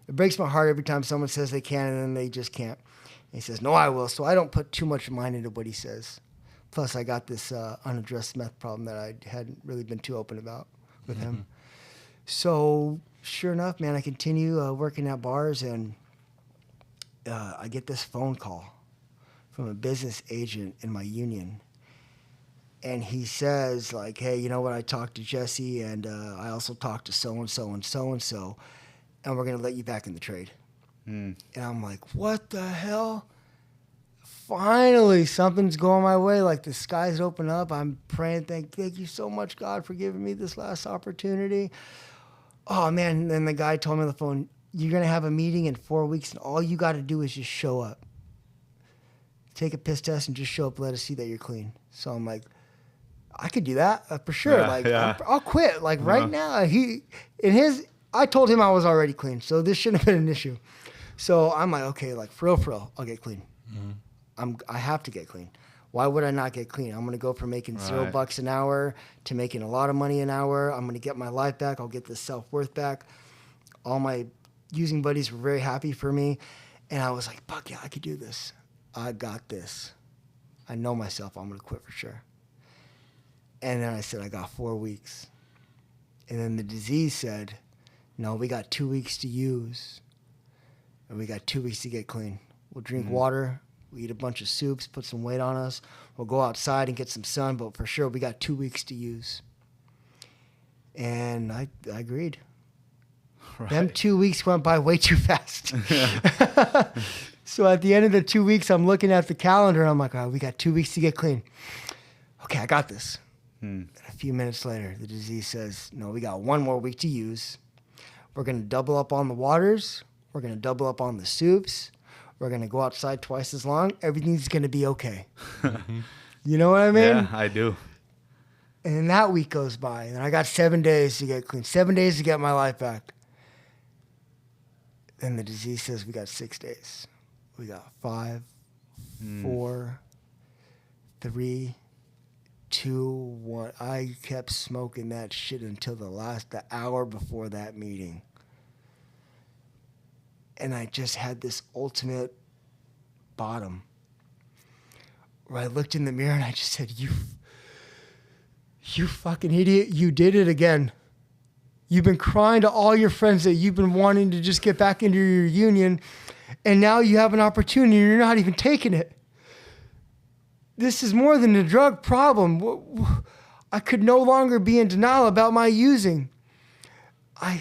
it breaks my heart every time someone says they can, and then they just can't. And he says, no, I will. So I don't put too much mind into what he says. Plus, I got this unaddressed meth problem that I hadn't really been too open about with him. So sure enough, man, I continue working at bars, and I get this phone call from a business agent in my union. And he says, like, hey, you know what? I talked to Jesse, and I also talked to so-and-so and so-and-so, and we're going to let you back in the trade. And I'm like, what the hell? Finally, something's going my way. Like, the skies open up. I'm praying, thank you so much, God, for giving me this last opportunity. Oh, man. And then the guy told me on the phone, you're going to have a meeting in 4 weeks, and all you got to do is just show up. take a piss test and just show up, let us see that you're clean. So I'm like, I could do that for sure. I'll quit right now. I told him I was already clean, so this shouldn't have been an issue. So I'm like, okay, for real, I'll get clean. I have to get clean. Why would I not get clean? I'm gonna go from making $0 an hour to making a lot of money an hour. I'm gonna get my life back. I'll get the self-worth back. All my using buddies were very happy for me, and I was like, fuck yeah, I could do this. I got this. I know myself. I'm gonna quit for sure. And then I said, I got 4 weeks. And then the disease said, no, we got 2 weeks to use. And we got 2 weeks to get clean. We'll drink water. We'll eat a bunch of soups, put some weight on us. We'll go outside and get some sun. But for sure, we got 2 weeks to use. And I agreed. Right. Them 2 weeks went by way too fast. So at the end of the 2 weeks, I'm looking at the calendar. And I'm like, all right, we got 2 weeks to get clean. Okay, I got this. And a few minutes later, the disease says, no, we got 1 more week to use. We're going to double up on the waters. We're going to double up on the soups. We're going to go outside twice as long. Everything's going to be okay. You know what I mean? Yeah, I do. And then that week goes by, and I got 7 days to get clean, 7 days to get my life back. Then the disease says we got 6 days. We got 5, 4, 3, 2, 1. I kept smoking that shit until the hour before that meeting. And I just had this ultimate bottom where I looked in the mirror and I just said, you fucking idiot, you did it again. You've been crying to all your friends that you've been wanting to just get back into your union, and now you have an opportunity and you're not even taking it. This is more than a drug problem. I could no longer be in denial about my using. I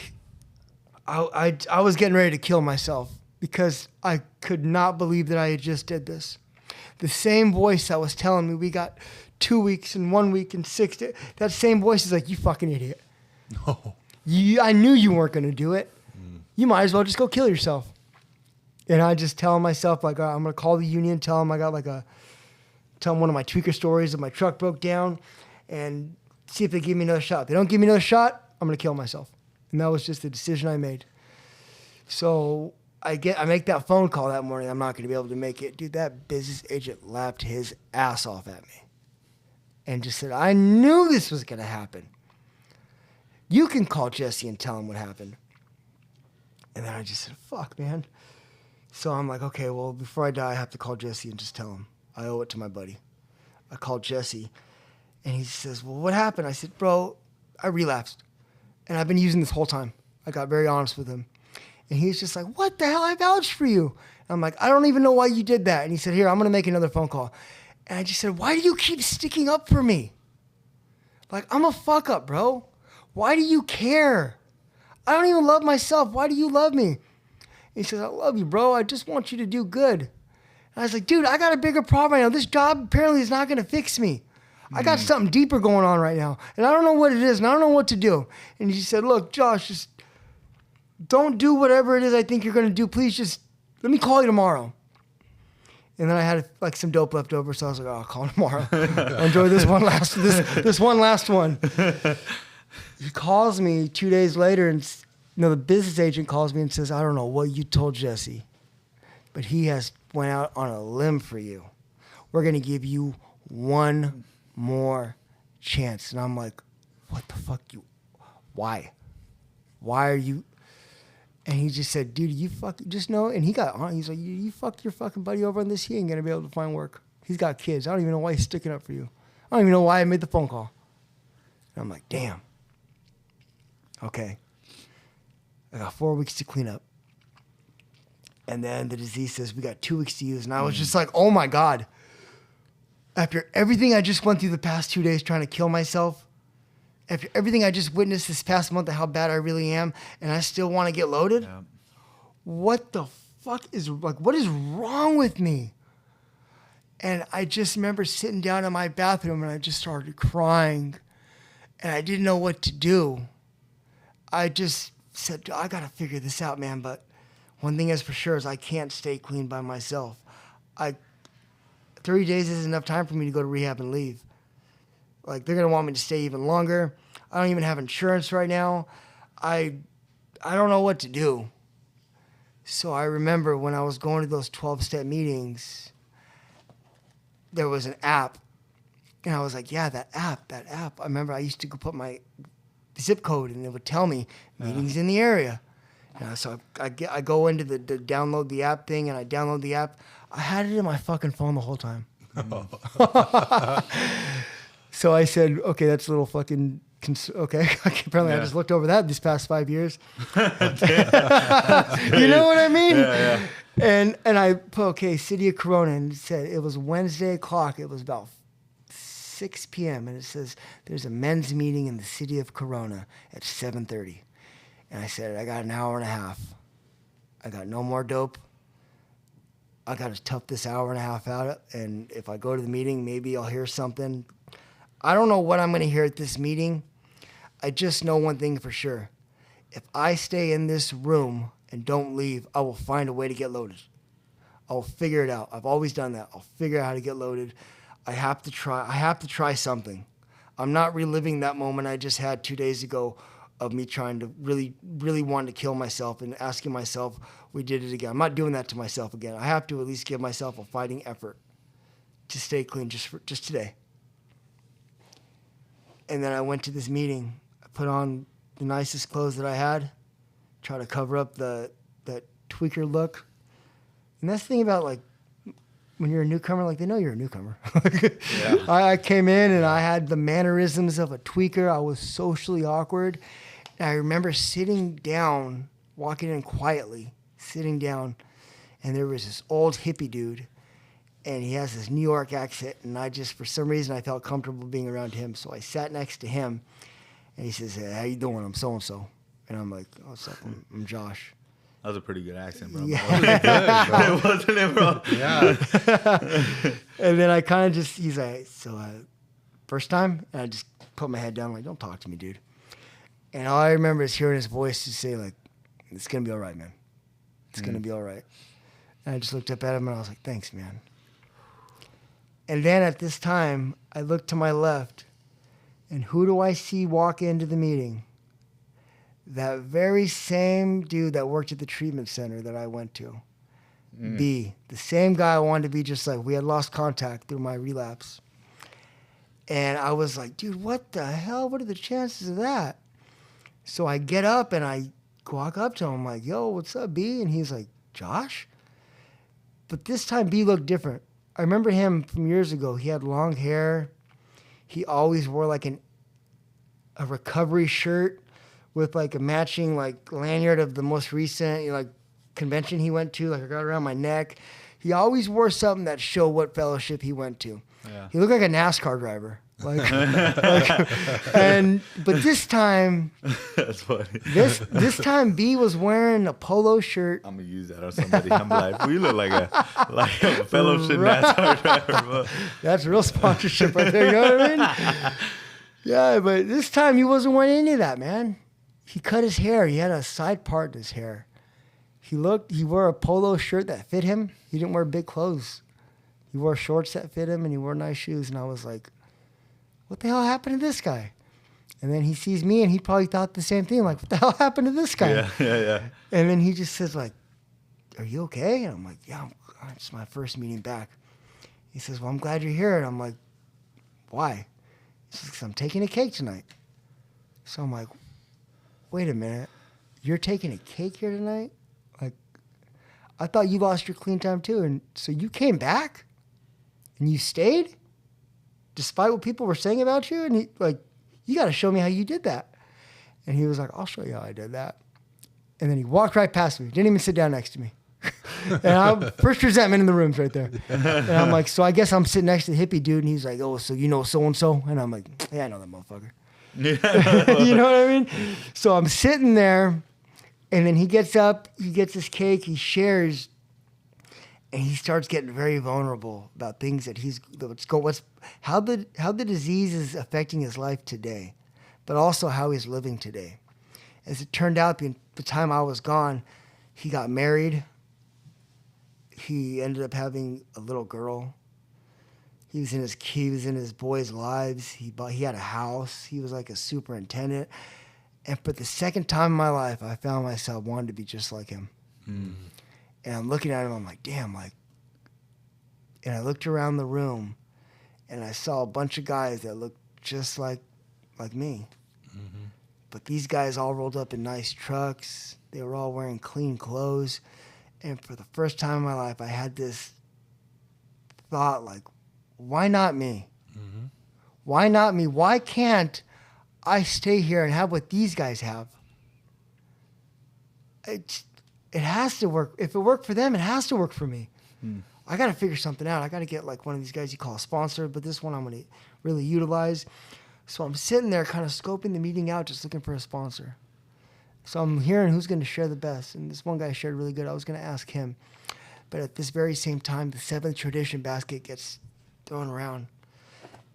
was getting ready to kill myself because I could not believe that I had just did this. The same voice that was telling me we got 2 weeks and 1 week and 6 days, that same voice is like, you fucking idiot. No. I knew you weren't going to do it. You might as well just go kill yourself. And I just tell myself, I'm going to call the union, tell them I got tell them one of my tweaker stories that my truck broke down, and see if they give me another shot. If they don't give me another shot, I'm going to kill myself. And that was just the decision I made. So I make that phone call that morning. I'm not going to be able to make it. Dude, that business agent laughed his ass off at me and just said, I knew this was going to happen. You can call Jesse and tell him what happened. And then I just said, fuck, man. So I'm like, okay, well, before I die, I have to call Jesse and just tell him. I owe it to my buddy. I called Jesse, and he says, well, what happened? I said, bro, I relapsed, and I've been using this whole time. I got very honest with him. And he's just like, what the hell? I vouched for you. And I'm like, I don't even know why you did that. And he said, here, I'm going to make another phone call. And I just said, why do you keep sticking up for me? Like, I'm a fuck up, bro. Why do you care? I don't even love myself. Why do you love me? He says, I love you, bro. I just want you to do good. And I was like, dude, I got a bigger problem right now. This job apparently is not going to fix me. I got something deeper going on right now. And I don't know what it is, and I don't know what to do. And he said, look, Josh, just don't do whatever it is I think you're going to do. Please just let me call you tomorrow. And then I had some dope left over, so I was like, oh, I'll call him tomorrow. I'll enjoy this one last one. He calls me 2 days later, and the business agent calls me and says, I don't know what you told Jesse, but he has went out on a limb for you. We're going to give you one more chance. And I'm like, what the fuck? Why? Why are you? And he just said, dude, you just know. And he got on. He's like, you fucked your fucking buddy over on this. He ain't going to be able to find work. He's got kids. I don't even know why he's sticking up for you. I don't even know why I made the phone call. And I'm like, damn. Okay. I got 4 weeks to clean up. And then the disease says we got 2 weeks to use. And I was just like, oh my God. After everything I just went through the past 2 days trying to kill myself, after everything I just witnessed this past month of how bad I really am, and I still want to get loaded, what the fuck what is wrong with me? And I just remember sitting down in my bathroom and I just started crying. And I didn't know what to do. I just said, I got to figure this out, man. But one thing is for sure is I can't stay clean by myself. 3 days is enough time for me to go to rehab and leave. Like, they're going to want me to stay even longer. I don't even have insurance right now. I don't know what to do. So I remember when I was going to those 12-step meetings, there was an app. And I was like, yeah, that app. I remember I used to go put my zip code and it would tell me meetings in the area. So I go into the download the app thing and I download the app. I had it in my fucking phone the whole time. So I said, okay, that's a little fucking... Okay, apparently I just looked over that these past 5 years. You know what I mean? Yeah. And I put, okay, City of Corona, and it said it was Wednesday o'clock. It was about 6 p.m. and it says there's a men's meeting in the City of Corona at 7:30. And I said, I got an hour and a half. I got no more dope. I got to tough this hour and a half out. And if I go to the meeting, maybe I'll hear something. I don't know what I'm going to hear at this meeting. I just know one thing for sure. If I stay in this room and don't leave, I will find a way to get loaded. I'll figure it out. I've always done that. I'll figure out how to get loaded. I have to try something. I'm not reliving that moment I just had 2 days ago of me trying to really, really want to kill myself and asking myself, we did it again. I'm not doing that to myself again. I have to at least give myself a fighting effort to stay clean just today. And then I went to this meeting. I put on the nicest clothes that I had, try to cover up that tweaker look. And that's the thing about, like, when you're a newcomer, like, they know you're a newcomer. I came in and I had the mannerisms of a tweaker. I was socially awkward. And I remember sitting down, walking in quietly, sitting down, and there was this old hippie dude. And he has this New York accent, and I just, for some reason, I felt comfortable being around him. So I sat next to him, and he says, hey, how you doing? I'm so-and-so. And I'm like, oh, what's up? I'm Josh. That was a pretty good accent, bro. Yeah. Wasn't it, bro? Yeah. And then I kind of just, he's like, so first time? And I just put my head down, like, don't talk to me, dude. And all I remember is hearing his voice just say, like, it's going to be all right, man. It's going to be all right. And I just looked up at him, and I was like, thanks, man. And then at this time, I look to my left, and who do I see walk into the meeting? That very same dude that worked at the treatment center that I went to. B, the same guy I wanted to be just like. We had lost contact through my relapse. And I was like, dude, what the hell? What are the chances of that? So I get up and I walk up to him. I'm like, yo, what's up, B? And he's like, Josh? But this time B looked different. I remember him from years ago. He had long hair. He always wore like a recovery shirt with like a matching like lanyard of the most recent like convention he went to. Like I got around my neck. He always wore something that showed what fellowship he went to. Yeah. He looked like a NASCAR driver. But this time, that's funny. This time, B was wearing a polo shirt. I'm gonna use that on somebody. I'm like, we look like a fellowship NASCAR driver. Bro. That's real sponsorship right there. You know what I mean? Yeah, but this time he wasn't wearing any of that, man. He cut his hair. He had a side part in his hair. He wore a polo shirt that fit him. He didn't wear big clothes. He wore shorts that fit him, and he wore nice shoes. And I was like, what the hell happened to this guy? And then he sees me, and he probably thought the same thing. Like, what the hell happened to this guy? Yeah. And then he just says, like, are you okay? And I'm like, yeah, it's my first meeting back. He says, well, I'm glad you're here. And I'm like, why? He says, 'cause I'm taking a cake tonight. So I'm like, wait a minute. You're taking a cake here tonight? Like, I thought you lost your clean time too. And so you came back? And you stayed? Despite what people were saying about you? And he, like, you got to show me how you did that. And he was like, I'll show you how I did that. And then he walked right past me. Didn't even sit down next to me. And first resentment in the room's right there. And I'm like, so I guess I'm sitting next to the hippie dude. And he's like, oh, so you know so-and-so? And I'm like, yeah, I know that motherfucker. You know what I mean? So I'm sitting there. And then he gets up. He gets his cake. He shares. And he starts getting very vulnerable about things that how the disease is affecting his life today, but also how he's living today. As it turned out, the time I was gone, he got married. He ended up having a little girl. He was in his boys' lives. He had a house. He was like a superintendent. And for the second time in my life, I found myself wanting to be just like him. Mm. And I'm looking at him. I'm like, damn, like. And I looked around the room, and I saw a bunch of guys that looked just like me. Mm-hmm. But these guys all rolled up in nice trucks. They were all wearing clean clothes. And for the first time in my life, I had this thought, like, why not me? Mm-hmm. Why not me? Why can't I stay here and have what these guys have? It has to work. If it worked for them, it has to work for me. Mm. I got to figure something out. I got to get like one of these guys you call a sponsor, but this one I'm going to really utilize. So I'm sitting there kind of scoping the meeting out, just looking for a sponsor. So I'm hearing who's going to share the best. And this one guy shared really good. I was going to ask him. But at this very same time, the 7th tradition basket gets thrown around.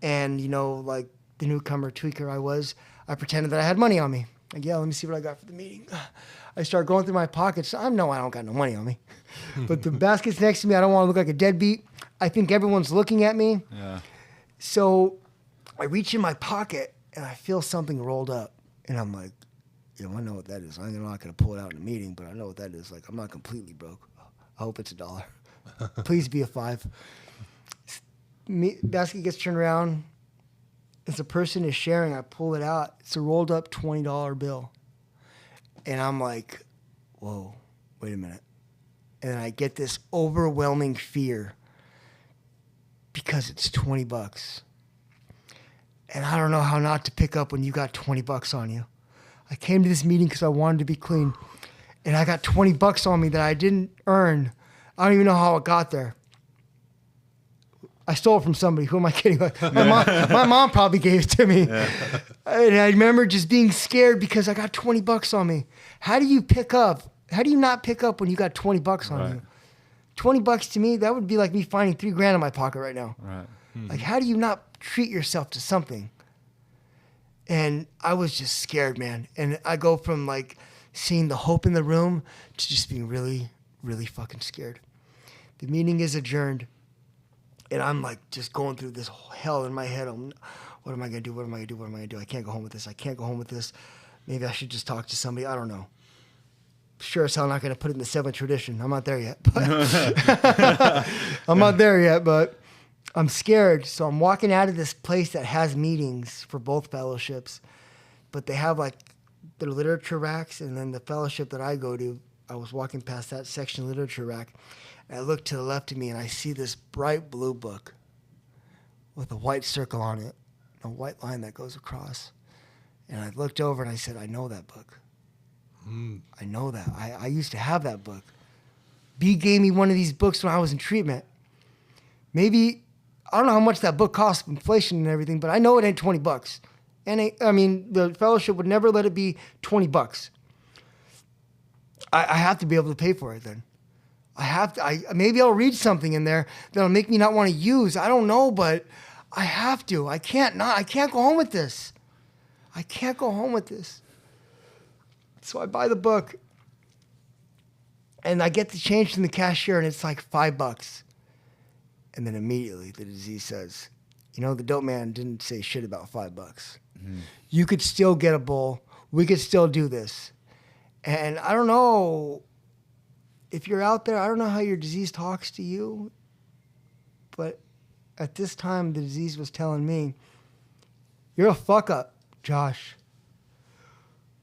And, you know, like the newcomer tweaker I pretended that I had money on me. Like, yeah, let me see what I got for the meeting. I start going through my pockets. I don't got no money on me. But the basket's next to me. I don't want to look like a deadbeat. I think everyone's looking at me. Yeah. So I reach in my pocket, and I feel something rolled up. And I'm like, I know what that is. I'm not going to pull it out in a meeting, but I know what that is. Like, I'm not completely broke. I hope it's $1. Please be a 5. Basket gets turned around. As a person is sharing, I pull it out. It's a rolled up $20 bill. And I'm like, whoa, wait a minute. And I get this overwhelming fear because it's $20. And I don't know how not to pick up when you got $20 on you. I came to this meeting because I wanted to be clean. And I got $20 on me that I didn't earn. I don't even know how it got there. I stole it from somebody. Who am I kidding? My mom probably gave it to me. Yeah. And I remember just being scared because I got $20 on me. How do you not pick up when you got $20 on you? $20 to me, that would be like me finding $3,000 in my pocket right now. Right. Mm-hmm. Like, how do you not treat yourself to something? And I was just scared, man. And I go from like seeing the hope in the room to just being really, really fucking scared. The meeting is adjourned. And I'm like just going through this hell in my head. What am I going to do? What am I going to do? What am I going to do? I can't go home with this. I can't go home with this. Maybe I should just talk to somebody. I don't know. Sure as hell not going to put it in the 7th tradition. I'm not there yet. But I'm scared. So I'm walking out of this place that has meetings for both fellowships. But they have like their literature racks. And then the fellowship that I go to, I was walking past that section literature rack. And I look to the left of me and I see this bright blue book with a white circle on it, a white line that goes across. And I looked over and I said, I know that book. I know that. I used to have that book. B gave me one of these books when I was in treatment. Maybe, I don't know how much that book costs, inflation and everything, but I know it ain't $20. And the fellowship would never let it be $20. I have to be able to pay for it then. Maybe I'll read something in there that'll make me not want to use. I don't know, but I have to. I can't go home with this. I can't go home with this. So I buy the book and I get the change from the cashier and it's like $5. And then immediately the disease says, the dope man didn't say shit about $5. Mm-hmm. You could still get a bowl. We could still do this. And I don't know if you're out there, I don't know how your disease talks to you, but at this time, the disease was telling me, you're a fuck up, Josh.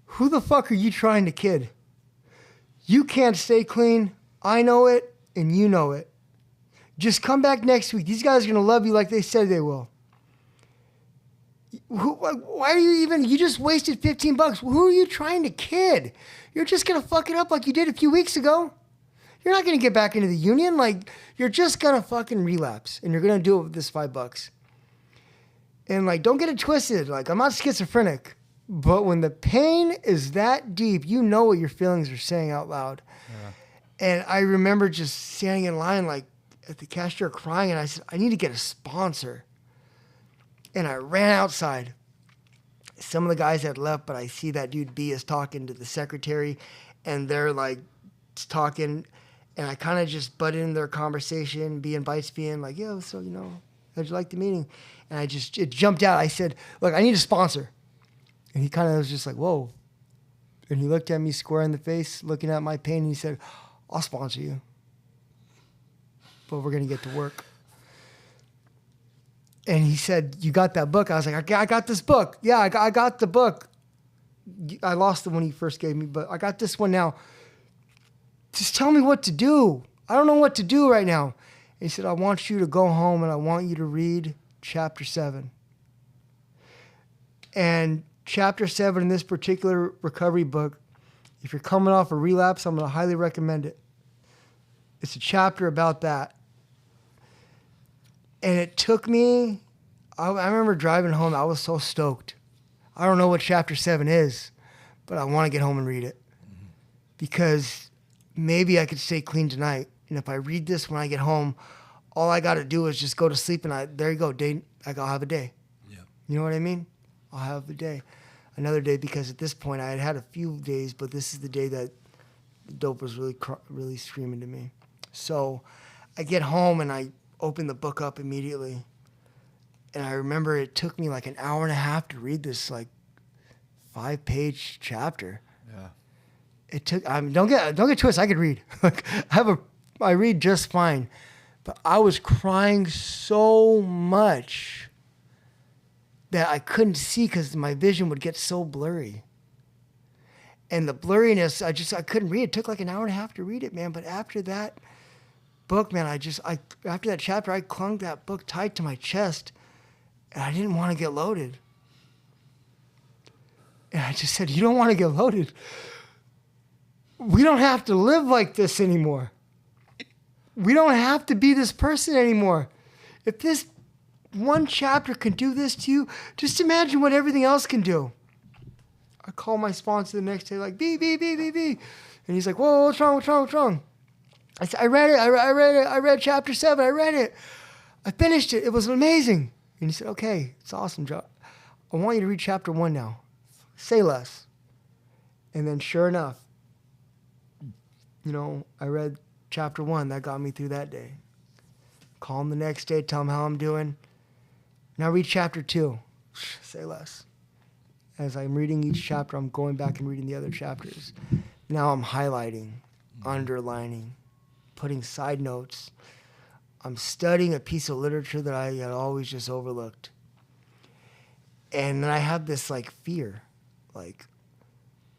Who the fuck are you trying to kid? You can't stay clean. I know it, and you know it. Just come back next week. These guys are going to love you like they said they will. Why are you just wasted $15. Who are you trying to kid? You're just going to fuck it up like you did a few weeks ago. You're not going to get back into the union. Like, you're just going to fucking relapse, and you're going to do it with this $5. And, like, don't get it twisted. Like, I'm not schizophrenic, but when the pain is that deep, you know what your feelings are saying out loud. Yeah. And I remember just standing in line, like, at the cashier crying, and I said, I need to get a sponsor. And I ran outside. Some of the guys had left, but I see that dude B is talking to the secretary, and they're, like, talking. And I kind of just butt in their conversation. B invites me in, like, yo, so, How'd you like the meeting? And it jumped out. I said, look, I need a sponsor. And he kind of was just like, whoa. And he looked at me square in the face, looking at my pain, and he said, I'll sponsor you. But we're going to get to work. And he said, you got that book? I was like, I got this book. Yeah, I got the book. I lost the one he first gave me, but I got this one now. Just tell me what to do. I don't know what to do right now. And he said, I want you to go home and I want you to read chapter 7. And chapter 7 in this particular recovery book, if you're coming off a relapse, I'm going to highly recommend it. It's a chapter about that. And it took me, I remember driving home, I was so stoked. I don't know what chapter 7 is, but I want to get home and read it. Because maybe I could stay clean tonight. And if I read this when I get home, all I got to do is just go to sleep and there you go, I'll have a day. Yeah. You know what I mean? I'll have a day. Another day, because at this point I had had a few days, but this is the day that the dope was really screaming to me. So I get home and I open the book up immediately. And I remember it took me like an hour and a half to read this like 5-page chapter. Yeah. It took, don't get twisted, I could read. Like I read just fine. But I was crying so much that I couldn't see because my vision would get so blurry. And the blurriness, I couldn't read. It took like an hour and a half to read it, man. But after that book, man, after that chapter, I clung that book tight to my chest and I didn't want to get loaded. And I just said, you don't want to get loaded. We don't have to live like this anymore. We don't have to be this person anymore. If this one chapter can do this to you, just imagine what everything else can do. I call my sponsor the next day, like, B. And he's like, whoa, what's wrong? I said, I read it. I read chapter 7. I read it. I finished it. It was amazing. And he said, okay, it's awesome, Joe. I want you to read chapter 1 now. Say less. And then sure enough, I read chapter 1. That got me through that day. Call him the next day, tell him how I'm doing. Now read chapter 2. Say less. As I'm reading each chapter, I'm going back and reading the other chapters. Now I'm highlighting, underlining, putting side notes. I'm studying a piece of literature that I had always just overlooked. And then I have this like fear, like,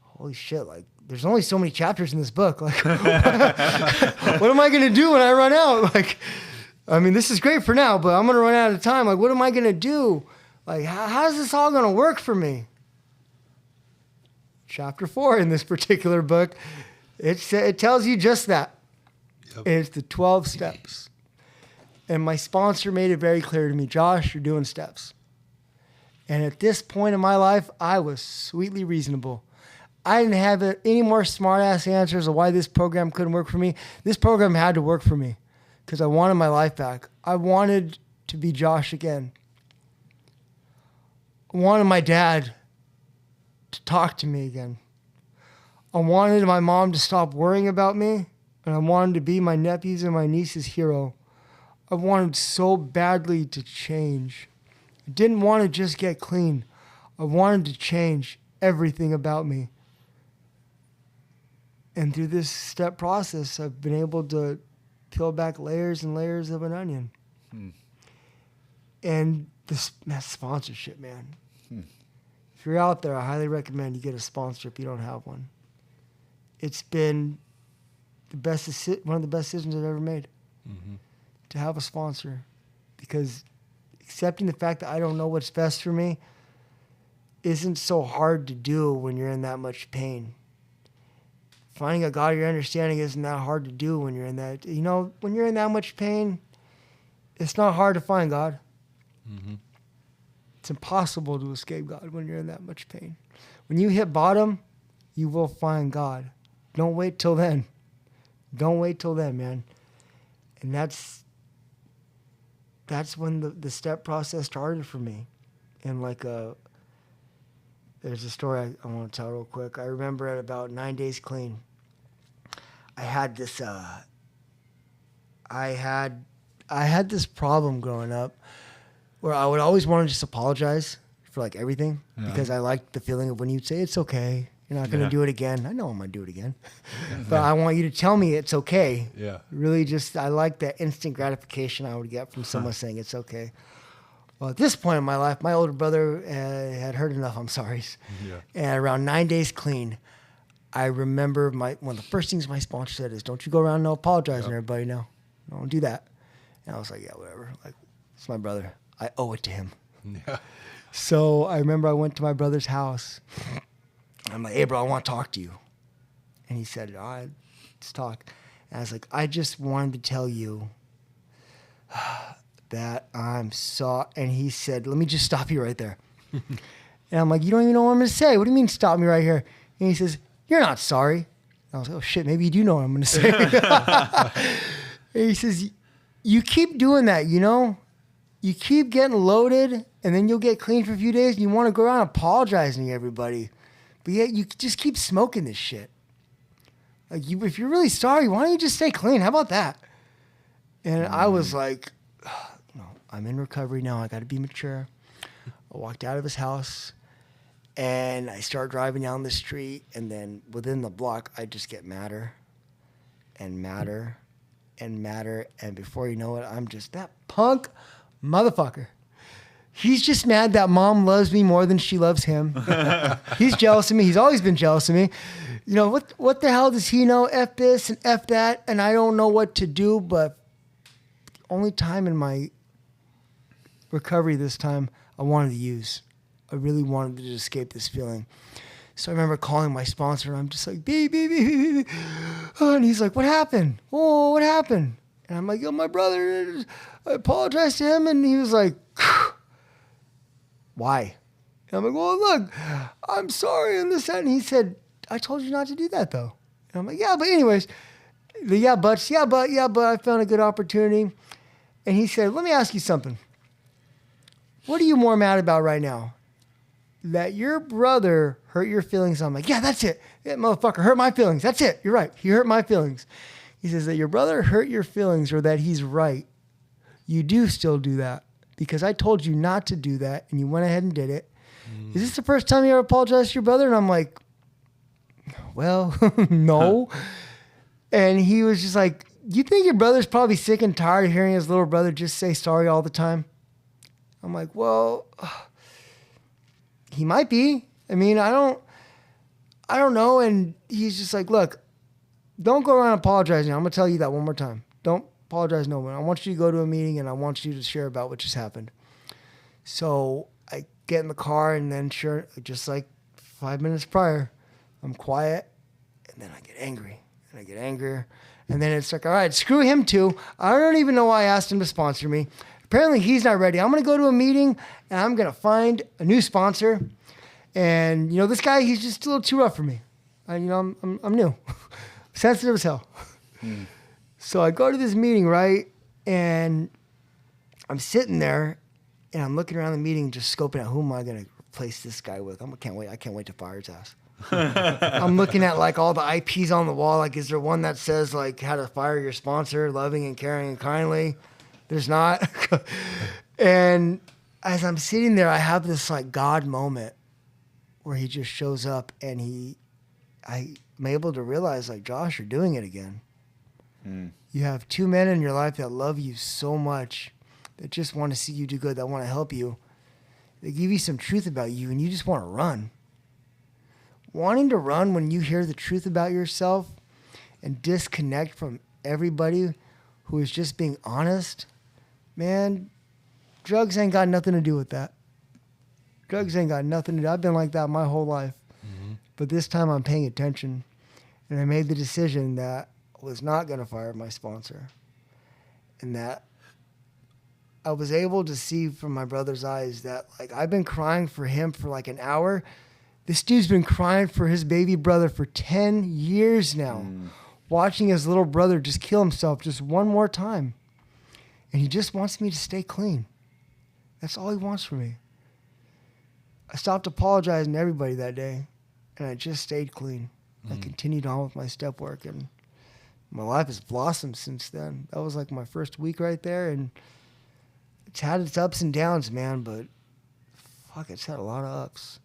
holy shit, like there's only so many chapters in this book. Like, what am I going to do when I run out? Like, I mean, this is great for now, but I'm going to run out of time. Like, what am I going to do? Like, how's this all going to work for me? Chapter 4 in this particular book, it tells you just that. Yep. It's the 12 steps. And my sponsor made it very clear to me, Josh, you're doing steps. And at this point in my life, I was sweetly reasonable. I didn't have any more smart-ass answers of why this program couldn't work for me. This program had to work for me because I wanted my life back. I wanted to be Josh again. I wanted my dad to talk to me again. I wanted my mom to stop worrying about me, and I wanted to be my nephew's and my niece's hero. I wanted so badly to change. I didn't want to just get clean. I wanted to change everything about me. And through this step process, I've been able to peel back layers and layers of an onion. And this sponsorship, man. If you're out there, I highly recommend you get a sponsor if you don't have one. It's been one of the best decisions I've ever made to have a sponsor, because accepting the fact that I don't know what's best for me isn't so hard to do when you're in that much pain. Finding a God of your understanding isn't that hard to do when you're in that. When you're in that much pain, it's not hard to find God. It's impossible to escape God when you're in that much pain. When you hit bottom, you will find God. Don't wait till then. Don't wait till then, man. And that's when the step process started for me. And there's a story I want to tell real quick. I remember at about 9 days clean, I had this I had this problem growing up where I would always want to just apologize for like everything because I liked the feeling of when you'd say it's okay, you're not going to do it again. I know I'm going to do it again, but I want you to tell me it's okay. Yeah. Really, just I like that instant gratification I would get from someone saying it's okay. Well, at this point in my life, my older brother had heard enough I'm sorry's, and around 9 days clean, I remember one of the first things my sponsor said is, "Don't you go around apologizing to everybody now. Don't do that." And I was like, "Yeah, whatever. Like, it's my brother. I owe it to him." Yeah. So I remember I went to my brother's house. I'm like, "Hey, bro, I want to talk to you." And he said, "All right, let's talk." And I was like, "I just wanted to tell you that I'm sorry." And he said, "Let me just stop you right there." And I'm like, "You don't even know what I'm going to say. What do you mean stop me right here?" And he says, "You're not sorry." And I was like, "Oh, shit, maybe you do know what I'm going to say." And he says, "You keep doing that, you know? You keep getting loaded, and then you'll get clean for a few days, and you want to go around apologizing to everybody. But yet you just keep smoking this shit. Like, if you're really sorry, why don't you just stay clean? How about that?" And I was like, "No, I'm in recovery now. I got to be mature." I walked out of his house, and I start driving down the street, and then within the block, I just get madder and madder and madder. And before you know it, I'm just that punk motherfucker. He's just mad that mom loves me more than she loves him. He's jealous of me. He's always been jealous of me. You know, what the hell does he know? F this and F that. And I don't know what to do, but only time in my recovery this time I wanted to use. I really wanted to just escape this feeling. So I remember calling my sponsor, and I'm just like, beep, beep, beep, beep, beep. And he's like, "What happened? Oh, what happened?" And I'm like, "Yo, my brother, I apologized to him." And he was like, "Why?" And I'm like, "Well, look, I'm sorry." And this, that. And he said, "I told you not to do that, though." And I'm like, "Yeah, but anyways, but I found a good opportunity." And he said, "Let me ask you something. What are you more mad about right now? That your brother hurt your feelings?" I'm like, "Yeah, that's it. That motherfucker hurt my feelings. That's it. You're right. He hurt my feelings." He says, "That your brother hurt your feelings, or that he's right. You do still do that because I told you not to do that, and you went ahead and did it. Is this the first time you ever apologized to your brother?" And I'm like, "Well, no." And he was just like, "You think your brother's probably sick and tired of hearing his little brother just say sorry all the time?" I'm like, "Well, he might be. I mean, I don't know." And he's just like, "Look, don't go around apologizing. I'm going to tell you that one more time. Don't apologize no one. I want you to go to a meeting, and I want you to share about what just happened." So I get in the car, and then sure, just like 5 minutes prior, I'm quiet, and then I get angry, and I get angrier. And then it's like, all right, screw him too. I don't even know why I asked him to sponsor me. Apparently he's not ready. I'm going to go to a meeting, and I'm going to find a new sponsor. And, you know, this guy, he's just a little too rough for me. I'm new. Sensitive as hell. So I go to this meeting, right? And I'm sitting there, and I'm looking around the meeting, just scoping out who am I going to replace this guy with. I can't wait to fire his ass. I'm looking at like all the IPs on the wall. Like, is there one that says like how to fire your sponsor, loving and caring and kindly? There's not. And as I'm sitting there, I have this like God moment where he just shows up, and I'm able to realize like, "Josh, you're doing it again. You have two men in your life that love you so much, that just want to see you do good, that want to help you. They give you some truth about you, and you just want to run. Wanting to run when you hear the truth about yourself and disconnect from everybody who is just being honest, man, drugs ain't got nothing to do with that. Drugs ain't got nothing to do. I've been like that my whole life. But this time I'm paying attention, and I made the decision that I was not going to fire my sponsor, and that I was able to see from my brother's eyes that like I've been crying for him for like an hour. This dude's been crying for his baby brother for 10 years now, watching his little brother just kill himself just one more time. And he just wants me to stay clean. That's all he wants from me. I stopped apologizing to everybody that day, and I just stayed clean. I continued on with my step work, and my life has blossomed since then. That was like my first week right there, and it's had its ups and downs, man, but fuck, it's had a lot of ups.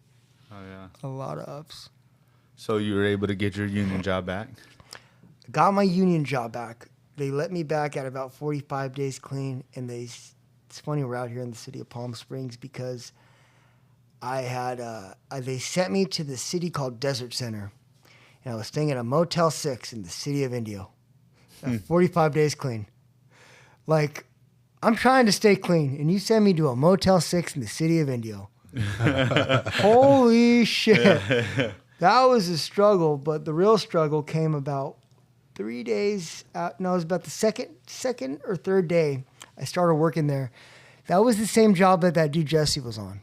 Oh, yeah. A lot of ups. So you were able to get your union job back? Got my union job back. They let me back at about 45 days clean, and it's funny we're out here in the city of Palm Springs because I had they sent me to the city called Desert Center, and I was staying at a Motel 6 in the city of Indio. 45 days clean. Like, I'm trying to stay clean, and you send me to a Motel 6 in the city of Indio. Holy shit. That was a struggle, but the real struggle came about 3 days out. No, it was about the second or third day I started working there. That was the same job that dude Jesse was on.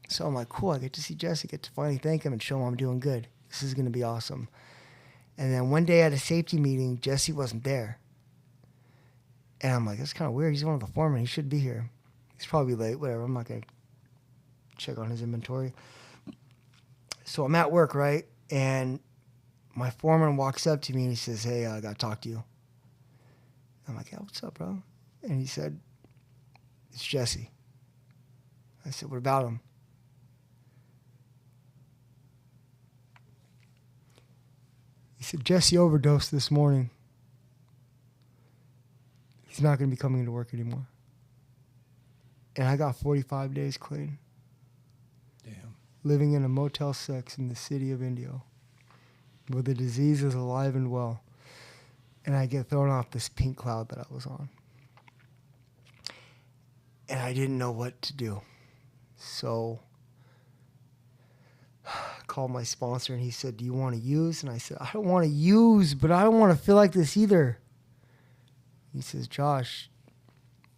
So I'm like, cool, I get to see Jesse, get to finally thank him and show him I'm doing good. This is going to be awesome. And then one day at a safety meeting, Jesse wasn't there. And I'm like, that's kind of weird. He's one of the foremen. He should be here. He's probably late, whatever. I'm not going to check on his inventory. So I'm at work, right? And my foreman walks up to me and he says, hey, I got to talk to you. I'm like, yeah, what's up, bro? And he said, it's Jesse. I said, what about him? He said, Jesse overdosed this morning. He's not going to be coming into work anymore. And I got 45 days clean. Damn. Living in a Motel 6 in the city of Indio, where the disease is alive and well. And I get thrown off this pink cloud that I was on. And I didn't know what to do. So I called my sponsor and he said, do you want to use? And I said, I don't want to use, but I don't want to feel like this either. He says, Josh,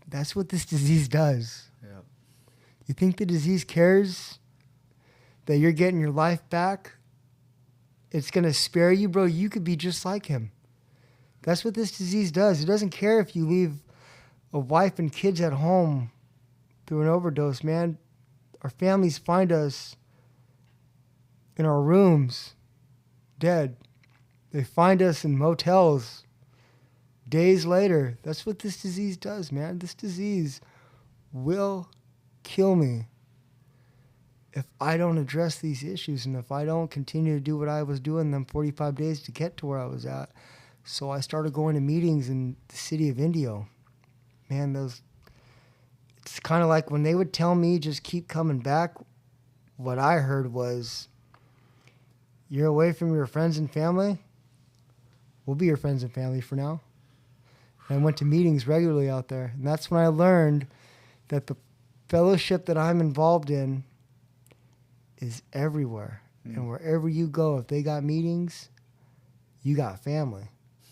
that's what this disease does. Yeah. You think the disease cares that you're getting your life back? It's going to spare you, bro. You could be just like him. That's what this disease does. It doesn't care if you leave a wife and kids at home through an overdose, man. Our families find us in our rooms, dead. They find us in motels days later. That's what this disease does, man. This disease will kill me if I don't address these issues and if I don't continue to do what I was doing them 45 days to get to where I was at. So I started going to meetings in the city of Indio. Man, it's kind of like when they would tell me just keep coming back, what I heard was, you're away from your friends and family? We'll be your friends and family for now. And I went to meetings regularly out there. And that's when I learned that the fellowship that I'm involved in is everywhere. Mm. And wherever you go, if they got meetings, you got family.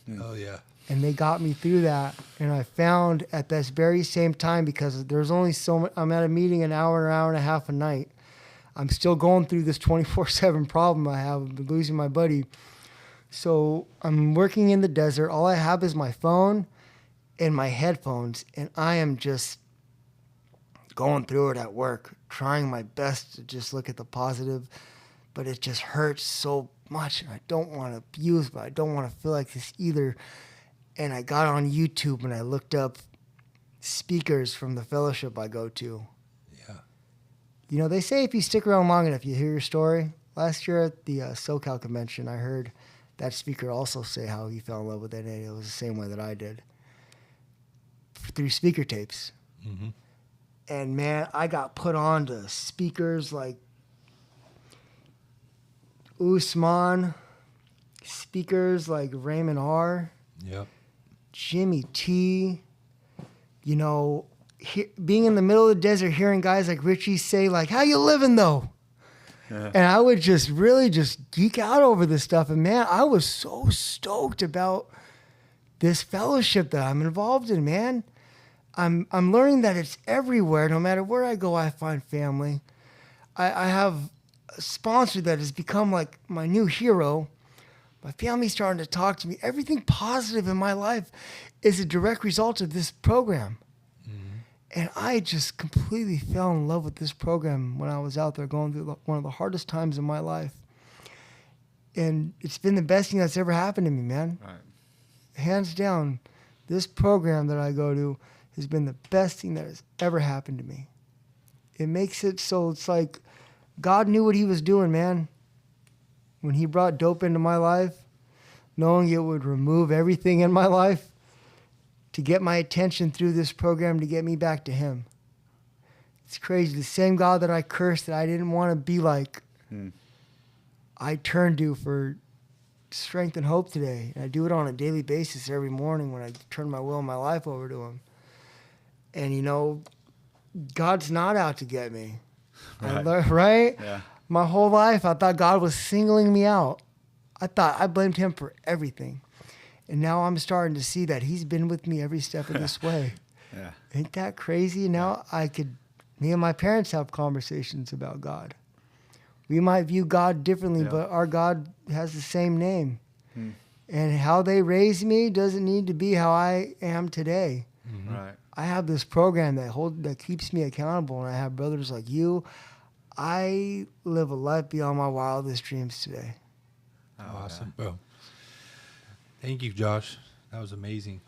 Mm. Oh, yeah. And they got me through that. And I found at this very same time, because there's only so much, I'm at a meeting an hour and a half a night. I'm still going through this 24/7 problem I have of losing my buddy. So I'm working in the desert. All I have is my phone and my headphones. And I am just going through it at work, trying my best to just look at the positive. But it just hurts so much. And I don't want to abuse, but I don't want to feel like this either. And I got on YouTube and I looked up speakers from the fellowship I go to. Yeah. You know, they say if you stick around long enough, you hear your story. Last year at the SoCal convention, I heard that speaker also say how he fell in love with it, and it was the same way that I did. Through speaker tapes. Mm-hmm. And, man, I got put on to speakers like Usman, speakers like Raymond R., Yep. Jimmy T, you know, being in the middle of the desert, hearing guys like Richie say, like, how you living, though? Yeah. And I would just really just geek out over this stuff. And, man, I was so stoked about this fellowship that I'm involved in, man. I'm learning that it's everywhere. No matter where I go, I find family. I have a sponsor that has become like my new hero. My family's starting to talk to me. Everything positive in my life is a direct result of this program. Mm-hmm. And I just completely fell in love with this program when I was out there going through one of the hardest times in my life. And it's been the best thing that's ever happened to me, man. Right. Hands down, this program that I go to has been the best thing that has ever happened to me. It makes it so it's like God knew what he was doing, man. When he brought dope into my life, knowing it would remove everything in my life to get my attention through this program to get me back to him. It's crazy. The same God that I cursed that I didn't want to be like, I turn to for strength and hope today. And I do it on a daily basis every morning when I turn my will and my life over to him. And, you know, God's not out to get me. Right? Yeah. My whole life, I thought God was singling me out. I thought I blamed him for everything. And now I'm starting to see that he's been with me every step of this way. Yeah. Ain't that crazy? Now me and my parents have conversations about God. We might view God differently, but our God has the same name. And how they raised me doesn't need to be how I am today. Right. I have this program that keeps me accountable, and I have brothers like you. I live a life beyond my wildest dreams today. Awesome, bro. Thank you, Josh. That was amazing.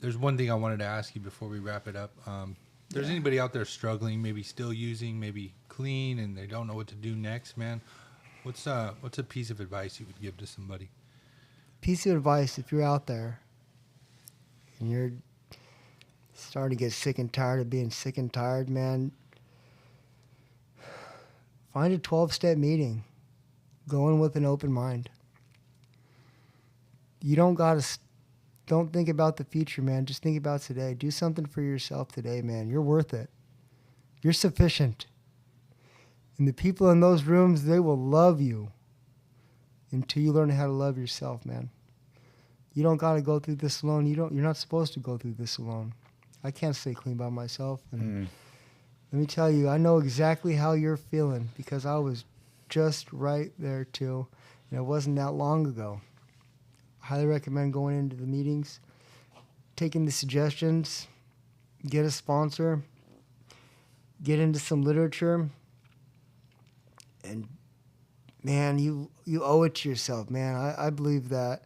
There's one thing I wanted to ask you before we wrap it up. There's anybody out there struggling, maybe still using, maybe clean, and they don't know what to do next, man? What's a piece of advice you would give to somebody? Piece of advice, if you're out there and you're starting to get sick and tired of being sick and tired, man, find a 12-step meeting. Go in with an open mind. You don't think about the future, man. Just think about today. Do something for yourself today, man. You're worth it. You're sufficient. And the people in those rooms, they will love you until you learn how to love yourself, man. You don't got to go through this alone. You're not supposed to go through this alone. I can't stay clean by myself. And let me tell you, I know exactly how you're feeling because I was just right there too. And it wasn't that long ago. I highly recommend going into the meetings, taking the suggestions, get a sponsor, get into some literature, and man, you owe it to yourself, man. I believe that.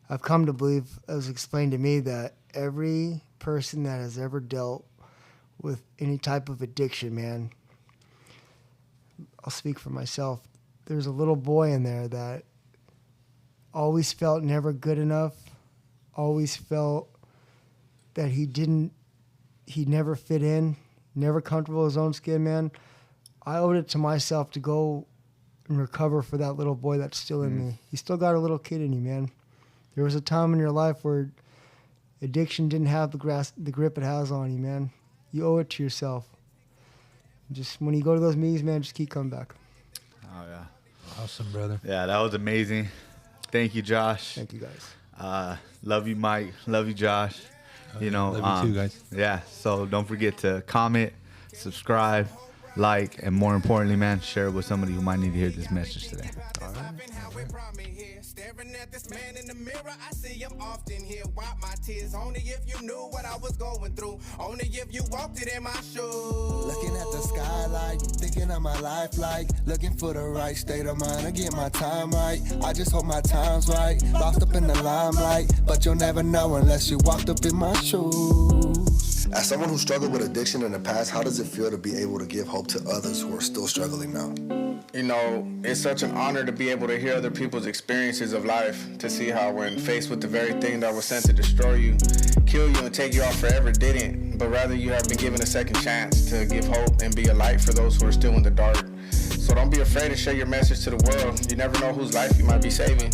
I've come to believe, as explained to me, that every person that has ever dealt with any type of addiction, man, I'll speak for myself. There's a little boy in there that always felt never good enough, always felt that he never fit in, never comfortable in his own skin, man. I owed it to myself to go and recover for that little boy that's still in me. You still got a little kid in you, man. There was a time in your life where addiction didn't have the grip it has on you, man. You owe it to yourself. Just when you go to those meetings, man, just keep coming back. Oh, yeah. Awesome, brother. Yeah, that was amazing. Thank you, Josh. Thank you, guys. Love you, Mike. Love you, Josh. Love you too, guys. Yeah, so don't forget to comment, subscribe, like, and more importantly, man, share it with somebody who might need to hear this message today. All right. Staring at this man in the mirror, I see him often here. Wipe my tears, only if you knew what I was going through. Only if you walked it in my shoes. Looking at the skylight, thinking of my life like looking for the right state of mind to get my time right. I just hope my time's right. Lost up in the limelight, but you'll never know unless you walked up in my shoes. As someone who struggled with addiction in the past, how does it feel to be able to give hope to others who are still struggling now? You know, it's such an honor to be able to hear other people's experiences of life, to see how when faced with the very thing that was sent to destroy you, kill you, and take you off forever didn't, but rather you have been given a second chance to give hope and be a light for those who are still in the dark. So don't be afraid to share your message to the world. You never know whose life you might be saving.